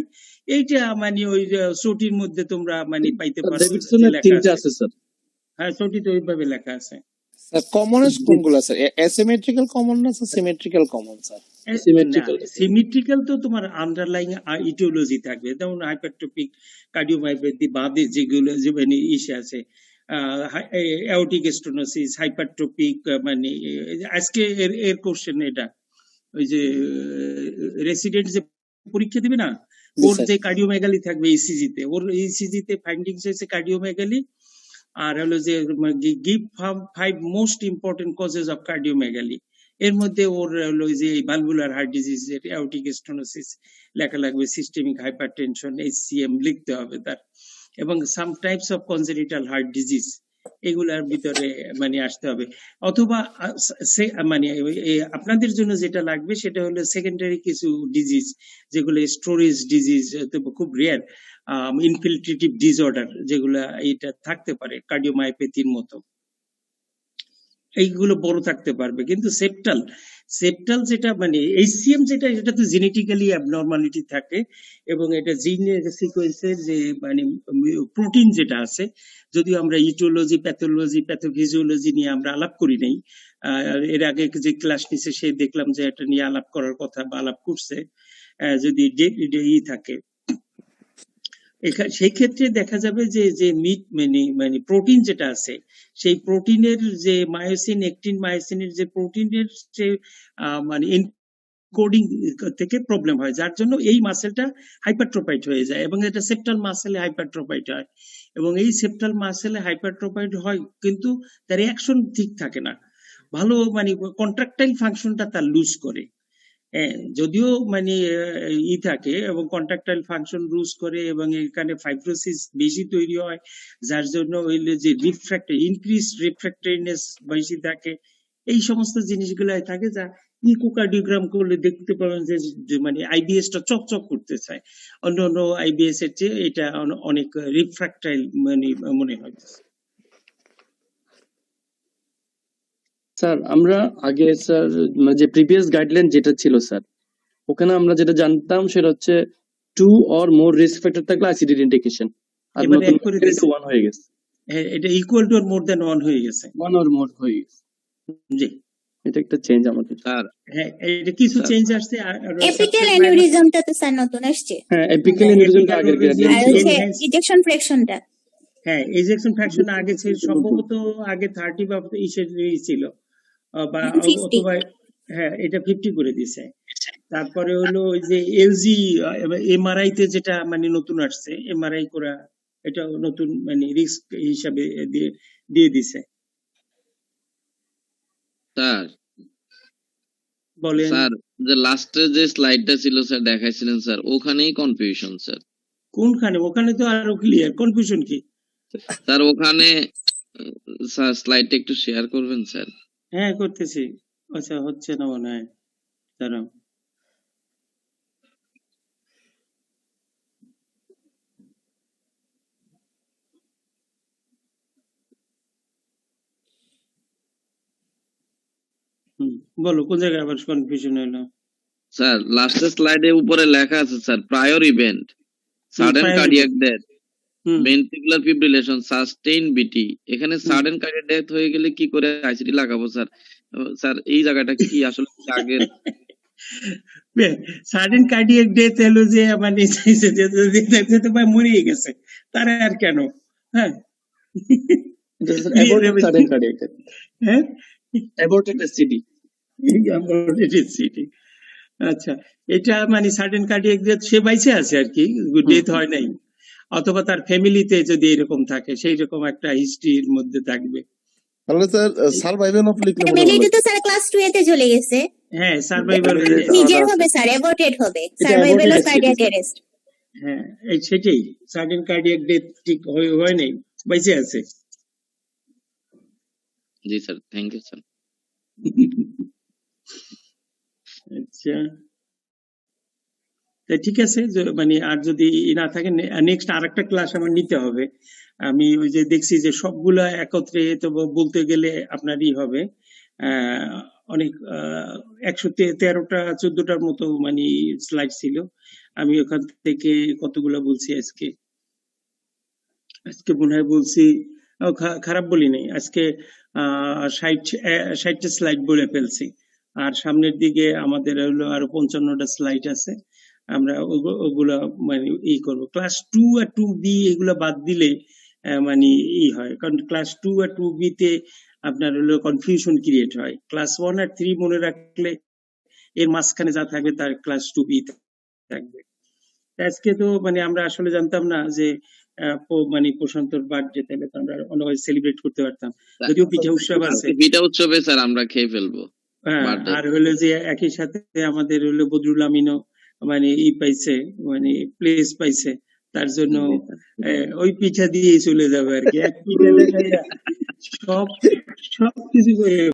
এইটা মানে ওই সটির মধ্যে তোমরা মানে পাইতে পারো যে ডেভিডসনের লেখা 3টে আছে। আছে স্যার। হ্যাঁ, সটিতে ওইভাবে লেখা আছে। স্যার কমনেস কোনগুলো স্যার? অ্যাসিমেট্রিক্যাল কমন না স্যার, সিমেট্রিক্যাল কমন স্যার? না, সিমেট্রিক্যাল সিমেট্রিক্যাল তো তোমার আন্ডারলাইং ইটিওলজি থাকবে, যেমন হাইপারট্রপিক কার্ডিওমায়োপ্যাথি বাদে যেগুলো যে মানে ইসে আছে, অ্যাওর্টিক স্টেনোসিস, হাইপারট্রপিক মানে আজকে এর কোশ্চেন এটা, ওই যে রেসিডেন্ট যে পরীক্ষা দিবে না, জি ওর স্যার। যে কার্ডিওমেগালি থাকবে ইসিজি তে, ওর ইসিজি তে ফাইন্ডিংস হয়েছে কার্ডিওমেগালি, আর হলো যে give 5 most important causes of cardiomegaly. এর মধ্যে ওর হলো যে valvular heart disease, aortic stenosis লেখা লাগবে, সিস্টেমিক হাইপারটেনশন, এইচসিএম লিখতে হবে তার, এবং some types of congenital heart disease এগুলার ভিতরে মানে আসতে হবে। অথবা মানে আপনাদের জন্য যেটা লাগবে সেটা হলো সেকেন্ডারি কিছু ডিজিজ, যেগুলো স্টোরেজ ডিজিজ, খুব রেয়ার ইনফিল্ট্রেটিভ ডিসঅর্ডার, যেগুলা এটা থাকতে পারে কার্ডিওমায়োপ্যাথির মতো, এইগুলো বড় থাকতে পারবে। কিন্তু সেপ্টাল যেটা মানে এইচসিএম যেটা, এটা তো জেনেটিক্যালি অ্যাবনর্মালিটি থাকে, এবং এটা জিনের সিকোয়েন্সের যে মানে প্রোটিন যেটা আছে, যদিও আমরা ইটিওলজি, প্যাথোলজি, প্যাথোফিজিওলজি নিয়ে আমরা আলাপ করি নাই, এর আগে যে ক্লাস নিছে সে দেখলাম যে এটা নিয়ে আলাপ করার কথা বা আলাপ করছে, যদি থাকে সেই ক্ষেত্রে দেখা যাবে যে যে মিট মানে প্রোটিন যেটা আছে, সেই প্রোটিনের যে মায়োসিন, একটিন মায়োসিনের যে প্রোটিনের যে মানে এনকোডিং থেকে প্রবলেম হয়, যার জন্য এই মাসেলটা হাইপারট্রোফাইড হয়ে যায়, এবং এটা সেপ্টাল মাসেলে হাইপারট্রোফাইড হয়, এবং এই সেপ্টাল মাসেলে হাইপারট্রোফাইড হয় কিন্তু তার রিঅ্যাকশন ঠিক থাকে না, ভালো মানে কন্ট্রাক্টাইল ফাংশনটা তার লুজ করে। যদিও মানে থাকে এবং কন্ট্রাক্টাইল ফাংশন লুজ করে, এবং এখানে ফাইব্রোসিস বেশি তৈরি হয়, যার জন্য হইলে যে ইনক্রিজ রিফ্র্যাক্টরিনেস বেশি থাকে, এই সমস্ত জিনিসগুলো থাকে, যা ইকোকার্ডিওগ্রাম করলে দেখতে পাবেন যে মানে আইবিএস টা চকচক করতে চায়, অন্য অন্য আইবিএস এর চেয়ে এটা অনেক রিফ্র্যাক্টাইল মানে মনে হয়। স্যার আমরা আগে স্যার মানে যে প্রিভিয়াস গাইডলাইন যেটা ছিল স্যার, ওখানে আমরা যেটা জানতাম সেটা হচ্ছে 2 or more রিস্ক ফ্যাক্টর থাকলে আইসিডি ইন্ডিকেশন, আর এবারে নতুন এক করে এটা দিছে, 1 হয়ে গেছে, এটা ইকুয়াল টু মোর দ্যান 1 হয়ে গেছে। 1 or more হয়ে গেছে। জি, এটা একটা চেঞ্জ আমাদের। স্যার হ্যাঁ, এটা কিছু স্যার চেঞ্জ আসছে। এপিক্যাল অ্যানিউরিজমটা তো স্যার নতুন আসছে, হ্যাঁ এপিক্যাল এনিউরিজমটা আগের গাইডলাইন আর ছিল। হচ্ছে ইজেকশন ফ্র্যাকশনটা। হ্যাঁ, এজেকশন ফ্র্যাকশন আগে ছিল সম্ভবত, আগে 30 বা ইসের ছিল, বা 50 অথবা হ্যাঁ এটা 50 করে দিছে। তারপরে হলো ওই যে এলজি এমআরআই তে যেটা মানে নতুন আসছে, এমআরআই করা, এটা নতুন মানে রিস্ক হিসাবে দিয়ে দিছে। স্যার বলেন, স্যার যে লাস্টের যে স্লাইডটা ছিল স্যার দেখাইছিলেন স্যার, ওখানেই কনফিউশন স্যার। কোনখানে? ওখানে তো আরো ক্লিয়ার, কনফিউশন কি? স্যার ওখানে স্যার স্লাইডটা একটু শেয়ার করবেন স্যার। হ্যাঁ করতেছি। আচ্ছা, হচ্ছে না মনে হয়, দাঁড়াও। বলো কোন জায়গায় আবার কনফিউশন হলো? স্যার লাস্টের স্লাইডে উপরে লেখা আছে sir, prior event, sudden prior cardiac death, hmm ventricular fibrillation, sustain VT. এখানে সাডেন কার্ডিয়াক ডেথ হয়ে গেলে কি করে আইসিডি লাগাবো স্যার? স্যার এই জায়গাটা কি আসলে আগের সাডেন কার্ডিয়াক ডেথ হলো যে মানে তোমার মরেই গেছে, তারা আর কেন? হ্যাঁ, এটা স্যার অ্যাবর্টেড সাডেন কার্ডিয়াক ডেথ, হ্যাঁ, অ্যাবর্টেড এসসিডি। আচ্ছা, এটা মানে সাডেন কার্ডিয়াক ডেথ, সে বাইসে আছে আর কি, ডেথ হয় নাই, অথবা তার ফ্যামিলিতে যদি এরকম থাকে সেই রকম একটা হিস্ট্রির মধ্যে থাকবে। তাহলে স্যার সার্ভাইভাল অফ লিখলে মনে ফ্যামিলিতে হলো। তো স্যার ক্লাস 2 এতে চলে গেছে। হ্যাঁ, সার্ভাইভাল, নিজের হবে স্যার, অ্যাবর্টেড হবে, সার্ভাইভাল অফ কার্ডিয়াক অ্যারেস্ট। হ্যাঁ সেটাই, সাডেন কার্ডিয়াক ডেথ ঠিক হয় নাই, বাইসে আছে। জি স্যার, থ্যাংক ইউ স্যার। আচ্ছা, তা ঠিক আছে, মানে আর যদি না থাকে নেক্সট আরেকটা ক্লাস আমার নিতে হবে। আমি ওই যে দেখছি যে সবগুলা একত্রে তো বলতে গেলে আপনারই হবে অনেক 113টা 14টার মতো মানে স্লাইড ছিল। আমি ওখান থেকে কতগুলা বলছি আজকে মনে হয় বলছি, খারাপ বলি নাই, আজকে 60টা স্লাইড বলে ফেলছি। আর সামনের দিকে আমাদের হলো আরো 55টা স্লাইড আছে, আমরা ওগুলা মানে করবো। ক্লাস 2 আর 2B এগুলা বাদ দিলে মানে হয়, কারণ ক্লাস 2 আর 2B তে আপনার হলো কনফিউশন ক্রিয়েট হয়। ক্লাস 1 আর 3 মনে রাখলে এর মাঝখানে যা থাকবে তার ক্লাস 2B থাকবে। আজকে তো মানে আমরা আসলে জানতাম না যে মানে প্রশান্তর বার্থডে, তাহলে তো আমরা অন্যভাবে সেলিব্রেট করতে পারতাম, যদিও পিঠা উৎসব আছে। পিঠা উৎসবে স্যার আমরা খেয়ে ফেলবো। আর হলো যে একই সাথে আমাদের হলো বদরুল আমিনও মানে পাইছে, মানে প্লেস পাইছে, তার জন্য ওই পিঠা দিয়েই চলে যাবে আর কি। এক পিঠা দেখাইয়া সব কিছু করে